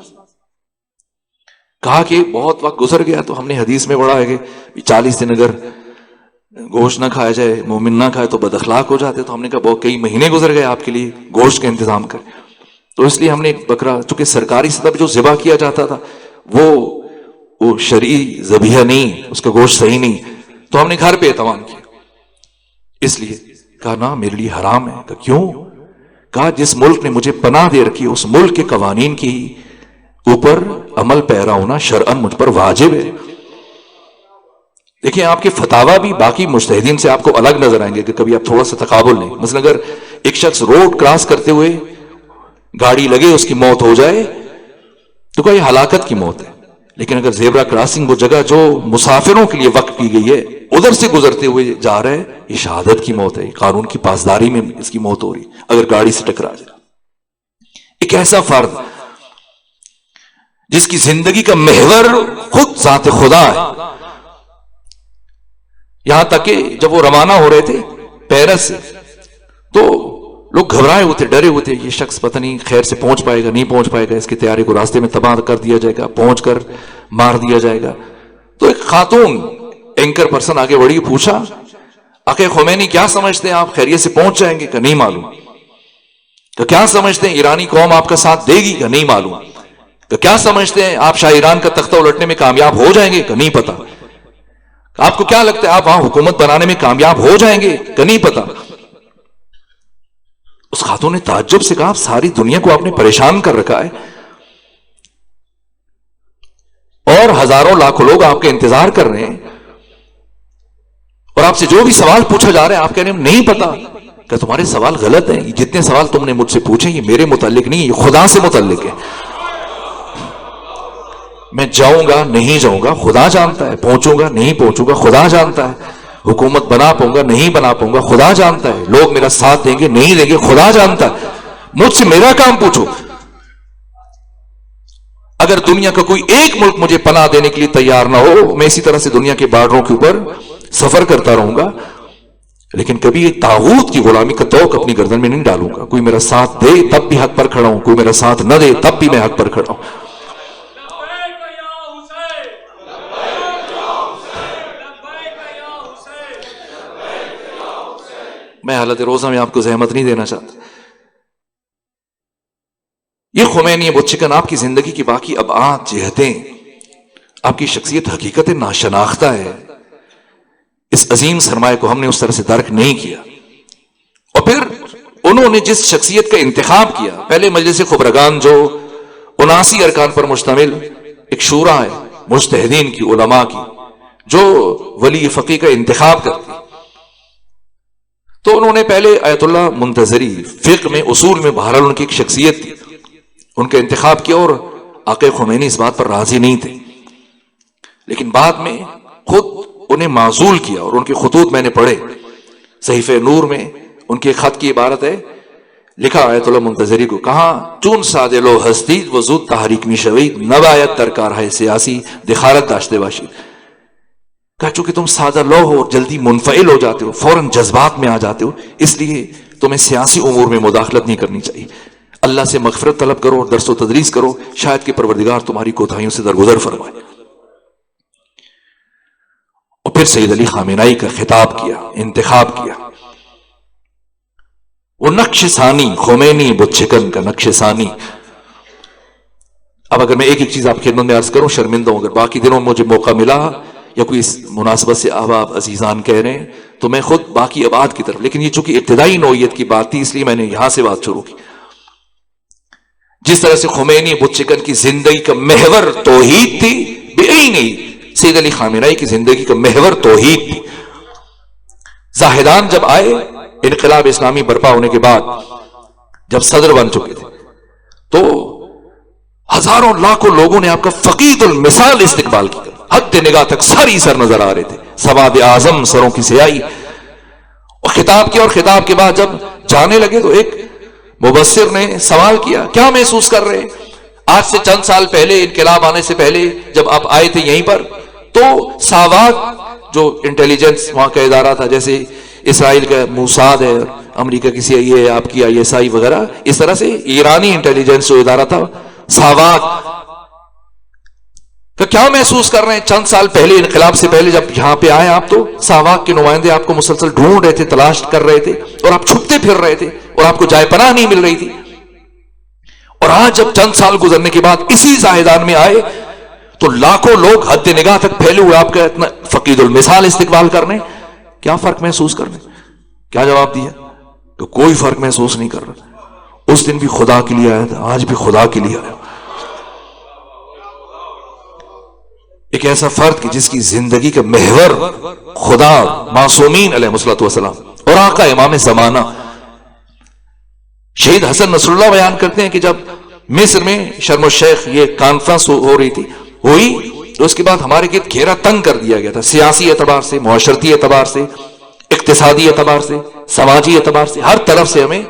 کہا کہ بہت وقت گزر گیا تو ہم نے حدیث میں پڑھا ہے کہ 40 دن اگر گوشت نہ کھایا جائے، مومن نہ کھائے تو بد اخلاق ہو جاتے. تو ہم نے کہا بہت کئی مہینے گزر گئے آپ کے لیے گوشت کا انتظام کریں. تو اس لیے ہم نے ایک بکرا، چونکہ سرکاری سطح پہ جو ذبح کیا جاتا تھا وہ شرعی ذبیحہ نہیں، اس کا گوشت صحیح نہیں، تو ہم نے گھر پہ اہتمام کیا. اس لیے کہا نا میرے لیے حرام ہے. کہ کیوں؟ کہا جس ملک نے مجھے پناہ دے رکھی اس ملک کے قوانین کی اوپر عمل پیرا ہونا شرعاً مجھ پر واجب ہے. دیکھیں آپ کے فتاوا بھی باقی مجتہدین سے آپ کو الگ نظر آئیں گے کہ کبھی آپ تھوڑا سا تقابل نہیں. مثلا اگر ایک شخص روڈ کراس کرتے ہوئے گاڑی لگے اس کی موت ہو جائے تو کوئی ہلاکت کی موت ہے، لیکن اگر زیبرا کراسنگ وہ جگہ جو مسافروں کے لیے وقف کی گئی ہے ادھر سے گزرتے ہوئے جا رہا ہے، یہ شہادت کی موت ہے، قانون کی پاسداری میں اس کی موت ہو رہی اگر گاڑی سے ٹکرا جائے. ایک ایسا فرد جس کی زندگی کا محور خود ذات خدا ہے. یہاں تک کہ جب وہ روانہ ہو رہے تھے پیرس سے تو لوگ گھبرائے ہوئے تھے، ڈرے ہوئے تھے، یہ شخص پتہ نہیں خیر سے پہنچ پائے گا نہیں پہنچ پائے گا، اس کی تیاری کو راستے میں تباہ کر دیا جائے گا، پہنچ کر مار دیا جائے گا. تو ایک خاتون اینکر پرسن آگے بڑھی، پوچھا آقا خمینی کیا سمجھتے ہیں آپ خیریت سے پہنچ جائیں گے؟ کہ نہیں معلوم. کہ کیا سمجھتے ہیں ایرانی قوم آپ کا ساتھ دے گی؟ کہ نہیں معلوم. کہ کیا سمجھتے ہیں آپ شاہ ایران کا تختہ الٹنے میں کامیاب ہو جائیں گے؟ کہ نہیں پتا. آپ کو کیا لگتا ہے آپ وہاں حکومت بنانے میں کامیاب ہو جائیں گے؟ کہ نہیں پتا. اس خاتون نے تعجب سے کہا ساری دنیا کو آپ نے پریشان کر رکھا ہے اور ہزاروں لاکھوں لوگ آپ کے انتظار کر رہے ہیں اور آپ سے جو بھی سوال پوچھا جا رہا ہے آپ کہہ رہے ہیں نہیں پتا. کہ تمہارے سوال غلط ہیں، جتنے سوال تم نے مجھ سے پوچھے یہ میرے متعلق نہیں، یہ خدا سے متعلق ہے. میں جاؤں گا نہیں جاؤں گا خدا جانتا ہے، پہنچوں گا نہیں پہنچوں گا خدا جانتا ہے، حکومت بنا پاؤں گا نہیں بنا پاؤں گا خدا جانتا ہے، لوگ میرا ساتھ دیں گے نہیں دیں گے خدا جانتا ہے. مجھ سے میرا کام پوچھو. اگر دنیا کا کوئی ایک ملک مجھے پناہ دینے کے لیے تیار نہ ہو میں اسی طرح سے دنیا کے بارڈروں کے اوپر سفر کرتا رہوں گا، لیکن کبھی طاغوت کی غلامی کا توق اپنی گردن میں نہیں ڈالوں گا. کوئی میرا ساتھ دے تب بھی حق پر کھڑا ہوں، کوئی میرا ساتھ نہ دے تب بھی میں حق پر کھڑا ہوں. میں حالت روزہ میں آپ کو زحمت نہیں دینا چاہتا. یہ خمینی ابو چکن آپ کی زندگی کی باقی ابعاد جہتیں، آپ کی شخصیت حقیقت ناشناختہ ہے. اس عظیم سرمایہ کو ہم نے اس طرح سے درک نہیں کیا. اور پھر انہوں نے جس شخصیت کا انتخاب کیا، پہلے مجلس خبرگان جو 79 ارکان پر مشتمل ایک شورا ہے مجتہدین کی، علماء کی، جو ولی فقیہ کا انتخاب کرتی، تو انہوں نے پہلے آیت اللہ منتظری فقہ میں اصول میں بہرحال ان کی ایک شخصیت تھی، ان کا انتخاب کیا اور آقا خمینی اس بات پر راضی نہیں تھے. لیکن بعد میں خود انہیں معزول کیا اور ان کے خطوط میں نے پڑھے. صحیفہ نور میں ان کے خط کی عبارت ہے، لکھا آیت اللہ منتظری کو، کہاں چون سادے لو ہستی وزود تحریک می شوید نبایت در کارهای سیاسی دخالت داشته باشید. کہا چونکہ تم سادہ لو ہو اور جلدی منفعل ہو جاتے ہو، فوراً جذبات میں آ جاتے ہو، اس لیے تمہیں سیاسی امور میں مداخلت نہیں کرنی چاہیے. اللہ سے مغفرت طلب کرو اور درس و تدریس کرو، شاید کہ پروردگار تمہاری کوتاہیوں سے درگزر فرمائے. اور پھر سید علی خامنہئی کا خطاب کیا، انتخاب کیا. وہ نقش ثانی، خمینی بت شکن کا نقش ثانی. اب اگر میں ایک ایک چیز آپ کی خدمت میں عرض کروں، شرمندہ ہوں، اگر باقی دنوں میں مجھے موقع ملا یا کوئی اس مناسبت سے احباب عزیزان کہہ رہے ہیں تو میں خود باقی ابعاد کی طرف، لیکن یہ چونکہ ابتدائی نوعیت کی بات تھی اس لیے میں نے یہاں سے بات شروع کی. جس طرح سے خمینی بت شکن کی زندگی کا محور توحید تھی، نہیں، سید علی خامنہئی کی زندگی کا محور توحید تھی. زاہدان جب آئے انقلاب اسلامی برپا ہونے کے بعد، جب صدر بن چکے تھے، تو ہزاروں لاکھوں لوگوں نے آپ کا فقید المثال استقبال کیا. حد نگاہ تک ساری سر نظر آ رہے تھے، سواد اعظم سروں کی سیاہی. اور خطاب کیا، اور خطاب کے بعد جب جانے لگے تو ایک مبصر نے سوال کیا، کیا محسوس کر رہے؟ آج سے چند سال پہلے، انقلاب آنے سے پہلے جب آپ آئے تھے یہیں پر، تو ساواک جو انٹیلیجنس وہاں کا ادارہ تھا، جیسے اسرائیل کا موساد ہے، امریکہ کی سی آئی اے، آپ کی آئی ایس آئی وغیرہ، اس طرح سے ایرانی انٹیلیجنس جو ادارہ تھا ساواک، کہ کیا محسوس کر رہے ہیں؟ چند سال پہلے، انقلاب سے پہلے جب یہاں پہ آئے آپ، تو ساواک کے نمائندے آپ کو مسلسل ڈھونڈ رہے تھے، تلاش کر رہے تھے، اور آپ چھپتے پھر رہے تھے اور آپ کو جائے پناہ نہیں مل رہی تھی. اور آج جب چند سال گزرنے کے بعد اسی زاہدان میں آئے تو لاکھوں لوگ حد نگاہ تک پھیلے ہوئے آپ کا اتنا فقید المثال استقبال کرنے. کیا فرق محسوس کرنے؟ کیا جواب دیا؟ کہ کوئی فرق محسوس نہیں کر رہا. اس دن بھی خدا کے لیے آیا تھا، آج بھی خدا کے لیے آیا. ایک ایسا فرد کہ جس کی زندگی کا محور خدا، معصومین علیہ الصلوۃ والسلام اور آقا امام زمانہ. شہید حسن نصر اللہ بیان کرتے ہیں کہ جب مصر میں شرم الشیخ یہ کانفرنس ہو رہی تھی، ہوئی تو اس کے بعد ہمارے گرد گھیرا تنگ کر دیا گیا تھا، سیاسی اعتبار سے، معاشرتی اعتبار سے، اقتصادی اعتبار سے، سماجی اعتبار سے، ہر طرف سے ہمیں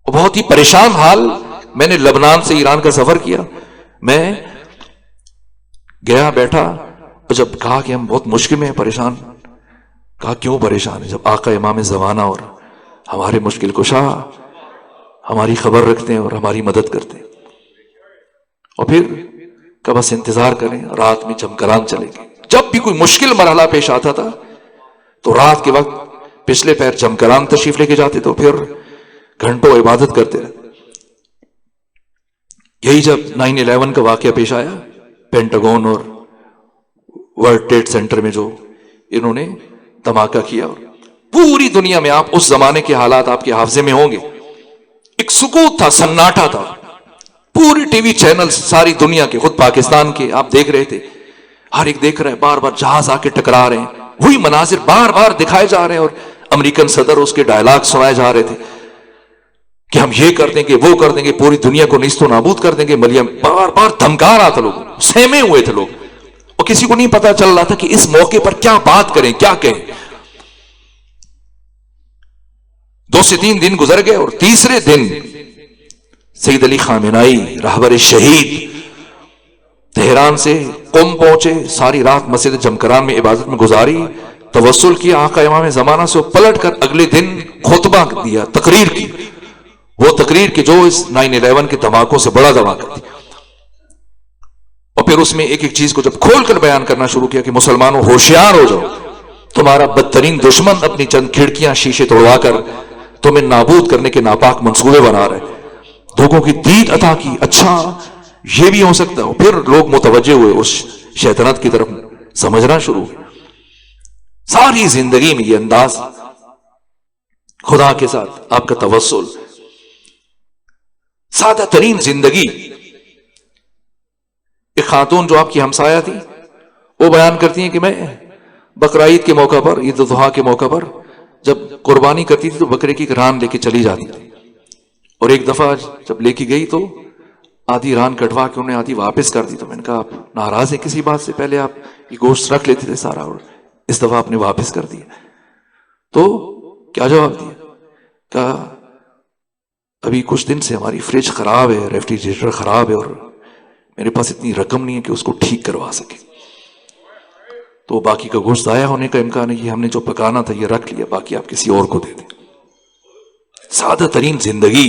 بہت ہی پریشان حال. میں نے لبنان سے ایران کا سفر کیا، میں گیا بیٹھا، اور جب کہا کہ ہم بہت مشکل میں ہیں، پریشان، کہا کیوں پریشان ہے؟ جب آقا امام زمانہ اور ہمارے مشکل کشا ہماری خبر رکھتے ہیں اور ہماری مدد کرتے ہیں، اور پھر کہ بس انتظار کریں، رات میں جمکران چلیں گے. جب بھی کوئی مشکل مرحلہ پیش آتا تھا تو رات کے وقت پچھلے پیر جمکران تشریف لے کے جاتے، تو پھر گھنٹوں عبادت کرتے رہتے. یہی جب 9/11 کا واقعہ پیش آیا، پینٹاگون اور ورلڈ ٹریڈ سینٹر میں جو انہوں نے دھماکہ کیا، پوری دنیا میں، آپ اس زمانے کے حالات آپ کے حافظے میں ہوں گے، ایک سکوت تھا، سناٹا تھا. پوری ٹی وی چینل ساری دنیا کے، خود پاکستان کے، آپ دیکھ رہے تھے، ہر ایک دیکھ رہے ہیں، بار بار جہاز آ کے ٹکرا رہے ہیں، وہی مناظر بار بار دکھائے جا رہے ہیں، اور امریکن صدر اس کے ڈائلاگ سنائے جا رہے تھے کہ ہم یہ کر دیں گے، وہ کر دیں گے، پوری دنیا کو نیست و نابود کر دیں گے. مریم بار بار دھمکا رہا تھا، لوگ سہمے ہوئے تھے لوگ، اور کسی کو نہیں پتا چل رہا تھا کہ اس موقع پر کیا بات کریں، کیا کہیں. 2 سے 3 دن گزر گئے، اور تیسرے دن سید علی خامنہئی رہبر شہید تہران سے قم پہنچے، ساری رات مسجد جمکران میں عبادت میں گزاری، توسل کیا آقا امام زمانہ سے، پلٹ کر اگلے دن خطبہ دیا، تقریر کی، وہ تقریر کی جو اس 9/11 کے دھماکوں سے بڑا دھماکہ تھی. اور پھر اس میں ایک ایک چیز کو جب کھول کر بیان کرنا شروع کیا کہ مسلمانوں ہوشیار ہو جاؤ، تمہارا بدترین دشمن اپنی چند کھڑکیاں شیشے توڑوا کر تمہیں نابود کرنے کے ناپاک منصوبے بنا رہے، لوگوں کی دید عطا کی، اچھا یہ بھی ہو سکتا ہے. پھر لوگ متوجہ ہوئے اس شیطنت کی طرف، سمجھنا شروع ہوئے. ساری زندگی میں یہ انداز، خدا کے ساتھ آپ کا توسل، سادہ ترین زندگی. ایک خاتون جو آپ کی ہمسایہ تھی، وہ بیان کرتی ہیں کہ میں بقرعید کے موقع پر، عید الاضحیٰ کے موقع پر جب قربانی کرتی تھی تو بکرے کی ران لے کے چلی جاتی تھی، اور ایک دفعہ جب لے کے گئی تو آدھی ران کٹوا کے انہیں آدھی واپس کر دی. تو میں نے کہا آپ ناراض ہیں کسی بات سے؟ پہلے آپ یہ گوشت رکھ لیتے تھے سارا اور اس دفعہ آپ نے واپس کر دیا. تو کیا جواب دیا؟ کہا ابھی کچھ دن سے ہماری فریج خراب ہے، ریفریجریٹر خراب ہے، اور میرے پاس اتنی رقم نہیں ہے کہ اس کو ٹھیک کروا سکے. تو باقی کا گوشت ضائع ہونے کا امکان ہے، یہ ہم نے جو پکانا تھا یہ رکھ لیا، باقی آپ کسی اور کو دے دیں. سادہ ترین زندگی.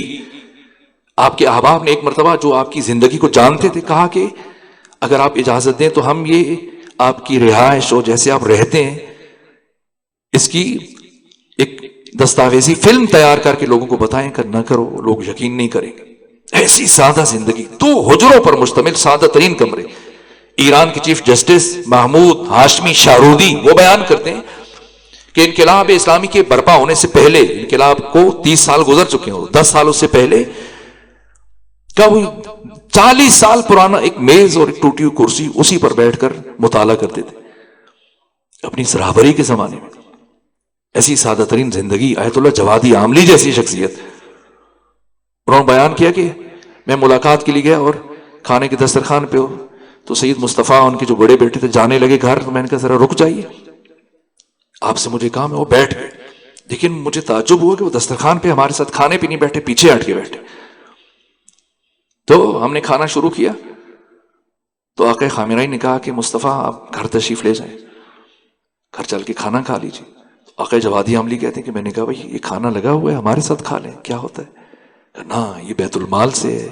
آپ کے احباب نے ایک مرتبہ جو آپ کی زندگی کو جانتے تھے کہا کہ اگر آپ اجازت دیں تو ہم یہ آپ کی رہائش اور جیسے آپ رہتے ہیں اس کی ایک دستاویزی فلم تیار کر کے لوگوں کو بتائیں. کہ نہ کرو، لوگ یقین نہیں کریں گے. ایسی سادہ زندگی، 2 حجروں پر مشتمل سادہ ترین کمرے. ایران کے چیف جسٹس محمود ہاشمی شارودی وہ بیان کرتے ہیں کہ انقلاب اسلامی کے برپا ہونے سے پہلے، انقلاب کو 30 سال گزر چکے ہیں، 10 سالوں سے پہلے کا وہ 40 سال پرانا ایک میز اور ایک ٹوٹی ہوئی کرسی، اسی پر بیٹھ کر مطالعہ کرتے تھے اپنی سرابری کے زمانے میں. ایسی سادہ ترین زندگی. آیت اللہ جوادی عاملی جیسی شخصیت، انہوں نے بیان کیا کہ میں ملاقات کے لیے گیا اور کھانے کے دسترخوان پہ ہو تو سید مصطفیٰ ان کے جو بڑے بیٹے تھے جانے لگے گھر. تو میں نے کہا ذرا رک جائیے، آپ سے مجھے کام ہے. وہ بیٹھ گئے، لیکن مجھے تعجب ہوا کہ وہ دسترخوان پہ ہمارے ساتھ کھانے پہ نہیں بیٹھے، پیچھے ہٹ کے بیٹھے. تو ہم نے کھانا شروع کیا تو آقا خامنہئی نے کہا کہ مصطفیٰ آپ گھر تشریف لے جائیں، گھر چل کے کھانا کھا لیجیے. آقا جوادی عاملی کہتے ہیں کہ میں نے کہا بھائی یہ کھانا لگا ہوا ہے، ہمارے ساتھ کھا لیں، کیا ہوتا ہے؟ نا یہ بیت المال سے ہے،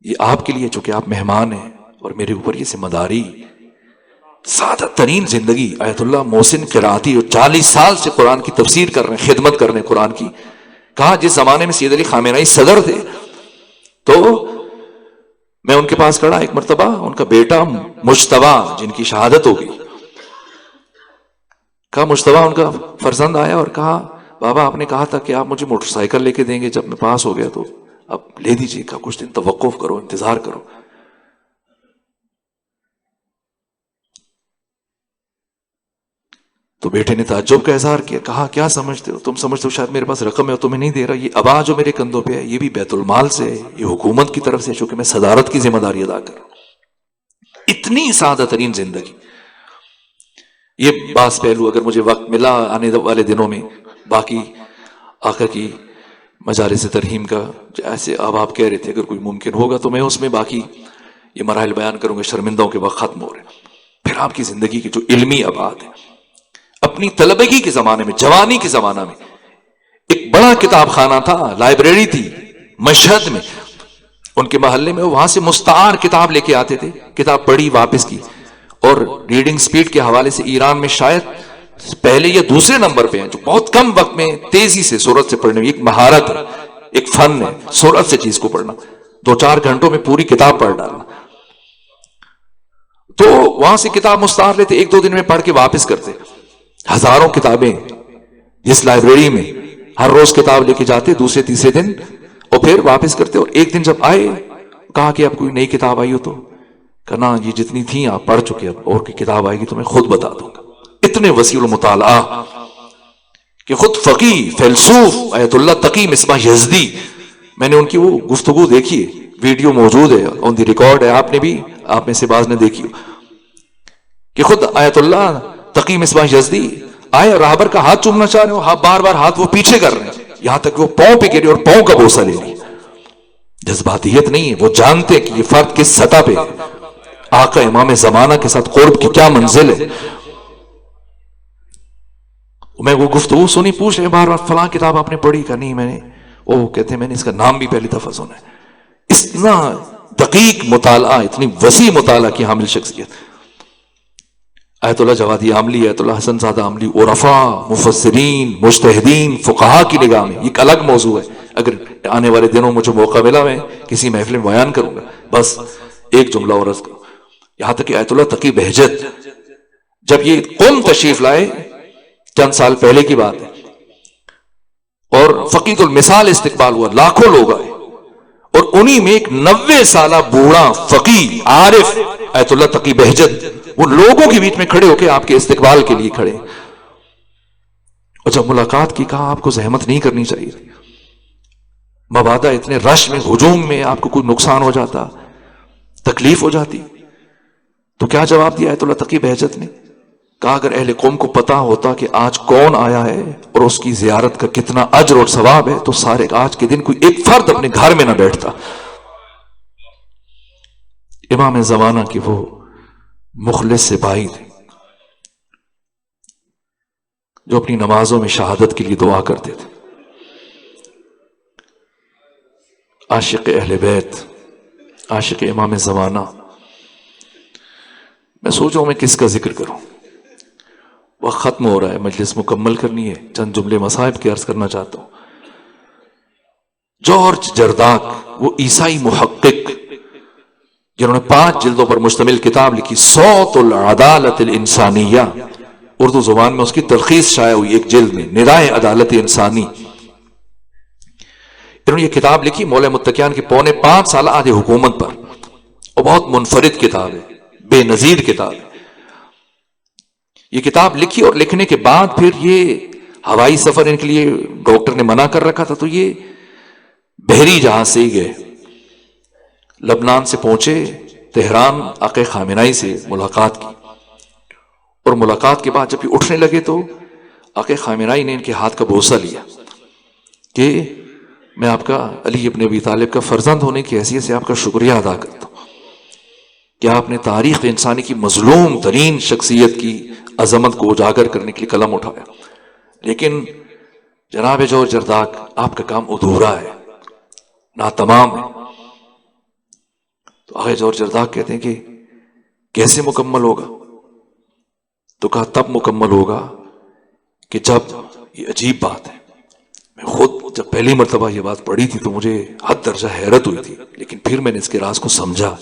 یہ آپ کے لیے چونکہ آپ مہمان ہیں اور میرے اوپر یہ ذمہ داری. سادہ ترین زندگی. آیت اللہ محسن قرائتی جو 40 سال سے قرآن کی تفسیر کر رہے ہیں، خدمت کر رہے ہیں قرآن کی. کہا جس زمانے میں سید علی خامنہئی صدر تھے تو میں ان کے پاس کھڑا، ایک مرتبہ ان کا بیٹا مجتبیٰ جن کی شہادت ہو گئی، کہا مجتبیٰ ان کا فرزند آیا اور کہا بابا آپ نے کہا تھا کہ آپ مجھے موٹر سائیکل لے کے دیں گے جب میں پاس ہو گیا، تو اب لے دیجیے. کہا کچھ دن توقف کرو، انتظار کرو. تو بیٹے نے تعجب کا اظہار کیا. کہا کیا سمجھتے ہو؟ تم سمجھتے ہو شاید میرے پاس رقم ہے اور تمہیں نہیں دے رہا. یہ ابا جو میرے کندھوں پہ ہے یہ بھی بیت المال سے ہے، یہ حکومت کی طرف سے، چونکہ میں صدارت کی ذمہ داری ادا کر رہا ہوں. اتنی سادہ ترین زندگی. یہ بعض پہلو اگر مجھے وقت ملا آنے والے دنوں میں باقی آقا کی مجالس ترحیم کا ایسے اب آپ کہہ رہے تھے اگر کوئی ممکن ہوگا تو میں اس میں باقی یہ مراحل بیان کروں گا. شرمندوں کے وقت ختم ہو رہے ہیں. پھر آپ کی زندگی کی جو علمی ابعاد ہے. اپنی طلبگی کے زمانے میں، جوانی کے زمانہ میں ایک بڑا کتاب خانہ تھا، لائبریری تھی مشہد میں ان کے محلے میں. وہاں سے مستعار کتاب لے کے آتے تھے، کتاب پڑھی واپس کی. اور ریڈنگ سپیڈ کے حوالے سے ایران میں شاید پہلے یا دوسرے نمبر پہ ہیں، جو بہت کم وقت میں تیزی سے سورت سے پڑھنے میں ایک مہارت ہے، ایک فن ہے سورت سے چیز کو پڑھنا. 2-4 گھنٹوں میں پوری کتاب پڑھ ڈالنا. تو وہاں سے کتاب مستعار لیتے، 1-2 دن میں پڑھ کے واپس کرتے. ہزاروں کتابیں جس لائبریری میں ہر روز کتاب لے کے جاتے، دوسرے تیسرے دن اور پھر واپس کرتے. اور ایک دن جب آئے کہا کہ اب کوئی نئی کتاب آئی ہو تو کہنا یہ جتنی تھیں آپ پڑھ چکے، اب اور کوئی کتاب آئے گی تو میں خود بتا دوں گا. اتنے وسیع المطالعہ کہ خود فقی فیلسوف آیت اللہ تقی مصباح یزدی، میں نے ان کی وہ گفتگو دیکھی ہے، ویڈیو موجود ہے، آن دی ریکارڈ ہے، آپ نے بھی، آپ میں سے بعض نے دیکھی کہ خود آیت اللہ تقی مصباح یزدی آئے راہبر کا ہاتھ چومنا چاہ رہے ہو، بار بار ہاتھ وہ پیچھے کر رہے ہیں یہاں تک کہ وہ پاؤں پہ گرے اور پاؤں کا بوسہ لے لی. جذباتیت نہیں ہے، وہ جانتے کہ یہ فرد کس سطح پہ ہے، آقا امام زمانہ کے ساتھ قرب کی کیا منزل ہے. میں وہ گفتگو سنی، پوچھ رہے بار بار فلاں کتاب آپ نے پڑھی؟ کہ نہیں میں نے. وہ کہتے ہیں میں نے اس کا نام بھی پہلی دفعہ سنا ہے. اتنا دقیق مطالعہ، اتنی وسیع مطالعہ کی حامل شخصیت. آیت اللہ جوادی عاملی، آیت اللہ حسن زادہ عاملی، عرفاء، مفسرین، مجتہدین، فقہا کی نگاہ میں یہ ایک الگ موضوع ہے. اگر آنے والے دنوں مجھے موقع ملا میں کسی محفل میں بیان کروں گا. بس ایک جملہ اور عرض کروں، یہاں تک کہ آیت اللہ تقی بہجت جب یہ قوم تشریف لائے چند سال پہلے کی بات ہے، اور فقید المثال استقبال ہوا، لاکھوں لوگ آئے، اور انہی میں ایک 90 سالہ بوڑھا فقی عارف آیت اللہ تقی بہجت وہ لوگوں کے بیچ میں کھڑے ہو کے آپ کے استقبال کے لیے کھڑے. اور جب ملاقات کی کہا آپ کو زحمت نہیں کرنی چاہیے، مبادا اتنے رش میں ہجوم میں آپ کو کوئی نقصان ہو جاتا، تکلیف ہو جاتی، تو کیا جواب دیا آیت اللہ تقی بہجت نے؟ کہا اگر اہل قوم کو پتا ہوتا کہ آج کون آیا ہے اور اس کی زیارت کا کتنا اجر اور ثواب ہے تو سارے آج کے دن کوئی ایک فرد اپنے گھر میں نہ بیٹھتا۔ امام زمانہ کی وہ مخلص سپاہی تھے جو اپنی نمازوں میں شہادت کے لیے دعا کرتے تھے، عاشق اہل بیت، عاشق امام زمانہ۔ میں سوچا ہوں میں کس کا ذکر کروں، وقت ختم ہو رہا ہے، مجلس مکمل کرنی ہے، چند جملے مصائب کے عرض کرنا چاہتا ہوں۔ جارج جرداق، وہ عیسائی محقق جنہوں نے 5 جلدوں پر مشتمل کتاب لکھی، صوت العدالت الانسانیہ، اردو زبان میں اس کی تلخیص شائع ہوئی ایک جلد میں، ندائے عدالت انسانی۔ انہوں نے یہ کتاب لکھی مولا متقیان کی 5.25 سالہ عہد حکومت پر، اور بہت منفرد کتاب ہے، بے نظیر کتاب ہے۔ یہ کتاب لکھی اور لکھنے کے بعد پھر یہ ہوائی سفر ان کے لیے ڈاکٹر نے منع کر رکھا تھا، تو یہ بحری جہاز سے ہی گئے، لبنان سے پہنچے تہران، آقا خامنہئی سے ملاقات کی، اور ملاقات کے بعد جب یہ اٹھنے لگے تو آقا خامنہئی نے ان کے ہاتھ کا بوسہ لیا کہ میں آپ کا، علی ابن ابی طالب کا فرزند ہونے کی حیثیت سے آپ کا شکریہ ادا کرتا ہوں کہ آپ نے تاریخ انسانی کی مظلوم ترین شخصیت کی عظمت کو اجاگر کرنے کے لیے قلم اٹھایا، لیکن جناب جارج جرداق آپ کا کام ادھورا ہے، ناتمام ہے۔ تو آقا جارج جرداق کہتے ہیں کہ کیسے مکمل ہوگا؟ تو کہا تب مکمل ہوگا کہ جب، یہ عجیب بات ہے، میں خود جب پہلی مرتبہ یہ بات پڑھی تھی تو مجھے حد درجہ حیرت ہوئی تھی، لیکن پھر میں نے اس کے راز کو سمجھا۔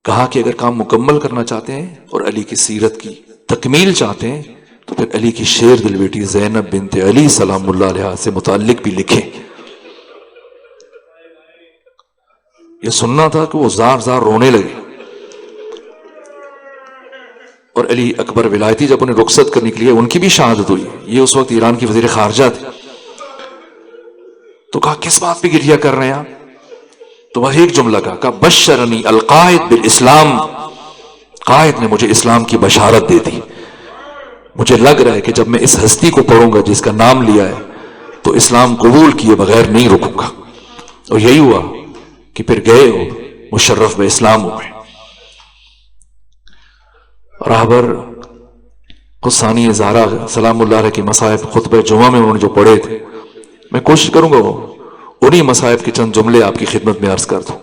کہا کہ اگر کام مکمل کرنا چاہتے ہیں اور علی کی سیرت کی تکمیل چاہتے ہیں تو پھر علی کی شیر دل بیٹی زینب بنت علی سلام اللہ علیہ سے متعلق بھی لکھیں۔ یہ سننا تھا کہ وہ زار زار رونے لگے، اور علی اکبر ولایتی جب انہیں رخصت کرنے کے لیے ان کی بھی شہادت ہوئی، یہ اس وقت ایران کی وزیر خارجہ تھے۔ تو کہا کس بات پہ گریہ کر رہے ہیں آپ؟ تو وہ ایک جملہ کہا بشرنی القائد بالاسلام، قائد نے مجھے اسلام کی بشارت دے دی، مجھے لگ رہا ہے کہ جب میں اس ہستی کو پڑھوں گا جس کا نام لیا ہے تو اسلام قبول کیے بغیر نہیں رکوں گا۔ اور یہی ہوا کہ پھر گئے ہو مشرف بے اسلام ہوئے۔ راہبر قسانی زہرا سلام اللہ علیہ کی مصائب خطبہ جمعہ میں انہوں نے جو پڑھے تھے، میں کوشش کروں گا انہی مصائب کے چند جملے آپ کی خدمت میں عرض کر دوں،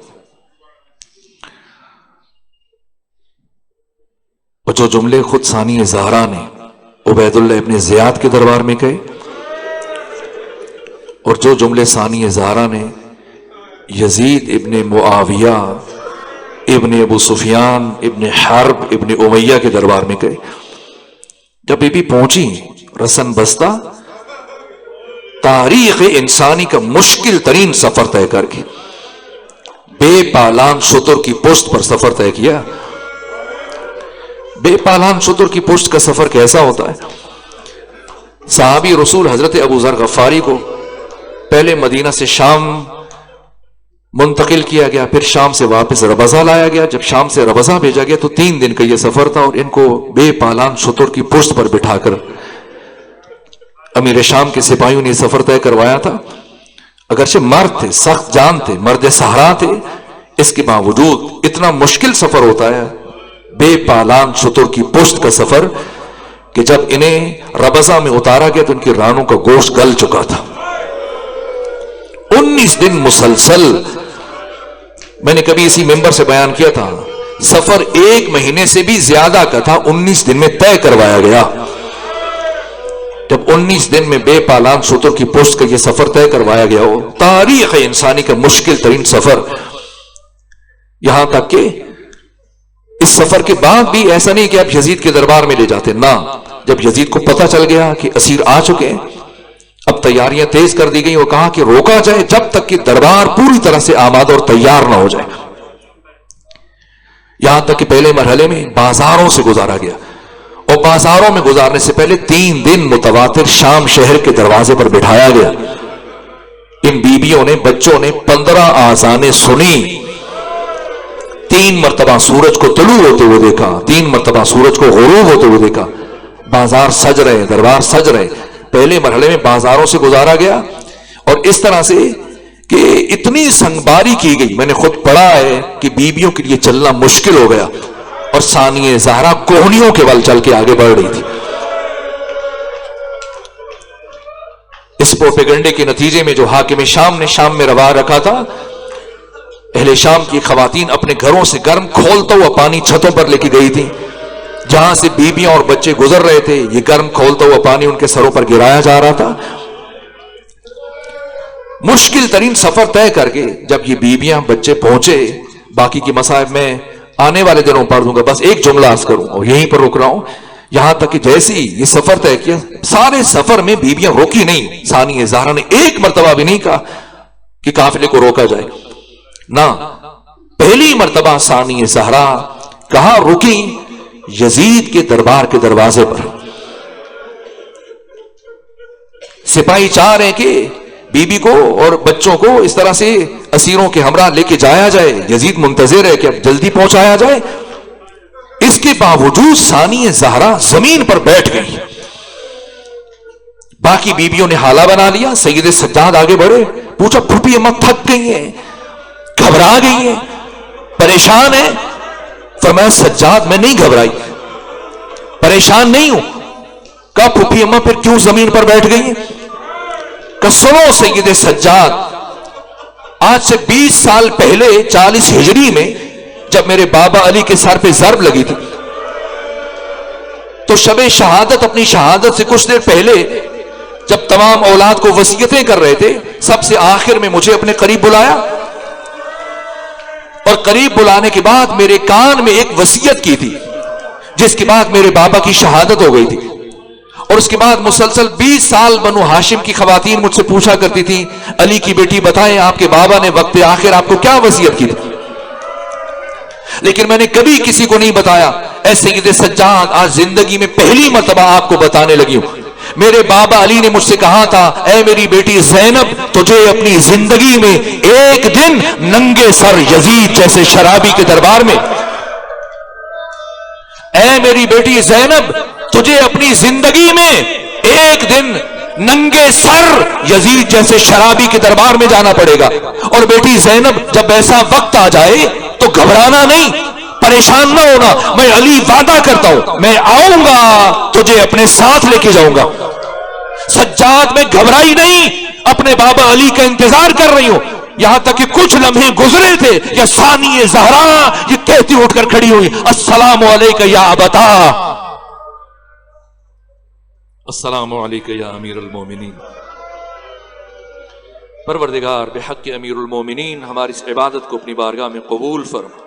اور جو جملے خود ثانی زہرا نے عبید اللہ ابن زیاد کے دربار میں کہے، اور جو جملے ثانی زہرا نے یزید ابن معاویہ ابن ابو سفیان ابن حرب ابن امیہ کے دربار میں کہے۔ جب بی بی پہنچی رسن بستہ، تاریخ انسانی کا مشکل ترین سفر طے کر کے بے پالان شتر کی پشت پر سفر طے کیا۔ بے پالان شتر کی پشت کا سفر کیسا ہوتا ہے؟ صحابی رسول حضرت ابو ذر غفاری کو پہلے مدینہ سے شام منتقل کیا گیا، پھر شام سے واپس ربضہ لایا گیا۔ جب شام سے ربضہ بھیجا گیا تو 3 دن کا یہ سفر تھا، اور ان کو بے پالان شتر کی پشت پر بٹھا کر امیر شام کے سپاہیوں نے یہ سفر طے کروایا تھا۔ اگرچہ مرد تھے، سخت جان تھے، مرد صحرا تھے، اس کے باوجود اتنا مشکل سفر ہوتا ہے بے پالان شتر کی پشت کا سفر کہ جب انہیں ربضہ میں اتارا گیا تو ان کی رانوں کا گوشت گل چکا تھا۔ 19 دن مسلسل، میں نے کبھی اسی ممبر سے بیان کیا تھا، سفر 1 مہینے سے بھی زیادہ کا تھا، 19 دن میں طے کروایا گیا۔ جب 19 دن میں بے پالان شتر کی پشت کا یہ سفر طے کروایا گیا ہو، تاریخ انسانی کا مشکل ترین سفر، یہاں تک کہ اس سفر کے بعد بھی ایسا نہیں کہ آپ یزید کے دربار میں لے جاتے، نہ، جب یزید کو پتہ چل گیا کہ اسیر آ چکے ہیں، اب تیاریاں تیز کر دی گئیں، وہ کہا کہ روکا جائے جب تک کہ دربار پوری طرح سے آمادہ اور تیار نہ ہو جائے۔ یہاں تک کہ پہلے مرحلے میں بازاروں سے گزارا گیا، اور بازاروں میں گزارنے سے پہلے 3 دن متواتر شام شہر کے دروازے پر بٹھایا گیا. ان بیویوں نے بچوں نے 15 آذانیں سنی. 3 مرتبہ سورج کو طلوع ہوتے ہوئے دیکھا, 3 مرتبہ سورج کو غروب ہوتے ہوئے دیکھا. بازار سج رہے, دربار سج رہے. پہلے مرحلے میں بازاروں سے گزارا گیا اور اس طرح سے کہ اتنی سنگباری کی گئی. میں نے خود پڑھا ہے کہ بیویوں کے لیے چلنا مشکل ہو گیا اور ثانیہ زہرا کوہنیوں کے بل چل کے آگے بڑھ رہی تھی. اس پروپیگنڈے کے نتیجے میں جو حاکم شام نے شام میں روا رکھا تھا, اہل شام کی خواتین اپنے گھروں سے گرم کھولتا ہوا پانی چھتوں پر لے کے گئی تھی. جہاں سے بیویاں اور بچے گزر رہے تھے, یہ گرم کھولتا ہوا پانی ان کے سروں پر گرایا جا رہا تھا. مشکل ترین سفر طے کر کے جب یہ بیویاں بچے پہنچے, باقی کی مصائب میں آنے والے دنوں پڑھ دوں گا, بس ایک جملہ عرض کروں اور یہیں پر رک رہا ہوں. یہاں تک کہ جیسی یہ سفر طے کیا, سارے سفر میں بیویاں روکی نہیں. ثانیہ زہرا نے ایک مرتبہ بھی نہیں کہا کہ قافلے کو روکا جائے, نہ. پہلی مرتبہ ثانیہ زہرا کہاں رکی؟ یزید کے دربار کے دروازے پر. سپاہی چاہ رہے کہ بی بی کو اور بچوں کو اس طرح سے اسیروں کے ہمراہ لے کے جایا جائے. یزید منتظر ہے کہ اب جلدی پہنچایا جائے. اس کے باوجود ثانیہ زہرا زمین پر بیٹھ گئی. باقی بیویوں نے حالہ بنا لیا. سید سجاد آگے بڑھے, پوچھا پھوپھی اماں تھک گئی ہیں, گھبرا گئی ہیں, پریشان ہیں؟ فرمایا سجاد میں نہیں گھبرائی, پریشان نہیں ہوں. کہا پھوپھی اماں پھر کیوں زمین پر بیٹھ گئی ہیں؟ کہ سنو سید سجاد, آج سے 20 سال پہلے 40 ہجری میں جب میرے بابا علی کے سر پہ ضرب لگی تھی تو شب شہادت, اپنی شہادت سے کچھ دیر پہلے جب تمام اولاد کو وصیتیں کر رہے تھے, سب سے آخر میں مجھے اپنے قریب بلایا اور قریب بلانے کے بعد میرے کان میں ایک وصیت کی تھی, جس کے بعد میرے بابا کی شہادت ہو گئی تھی. اور اس کے بعد مسلسل 20 سال بنو ہاشم کی خواتین مجھ سے پوچھا کرتی تھی, علی کی بیٹی بتائیں آپ کے بابا نے وقت آخر آپ کو کیا وصیت کی تھی؟ لیکن میں نے کبھی کسی کو نہیں بتایا. اے سید سجاد, آج زندگی میں پہلی مرتبہ آپ کو بتانے لگی ہوں. میرے بابا علی نے مجھ سے کہا تھا, اے میری بیٹی زینب, تجھے اپنی زندگی میں ایک دن ننگے سر یزید جیسے شرابی کے دربار میں, اے میری بیٹی زینب, تجھے اپنی زندگی میں ایک دن ننگے سر یزید جیسے شرابی کے دربار میں جانا پڑے گا. اور بیٹی زینب, جب ایسا وقت آ جائے تو گھبرانا نہیں, پریشان نہ ہونا. میں علی وعدہ کرتا ہوں میں آؤں گا, تجھے اپنے ساتھ لے کے جاؤں گا. سجاد میں گھبرائی نہیں, اپنے بابا علی کا انتظار کر رہی ہوں. یہاں تک کہ کچھ لمحے گزرے تھے, یا ثانیہ زہرا یہ کہتی اٹھ کر کھڑی ہوئی, السلام علیکہ یا ابتا, السلام علیکہ یا امیر المومنین. پروردگار بحق امیر المومنین ہماری اس عبادت کو اپنی بارگاہ میں قبول فرما.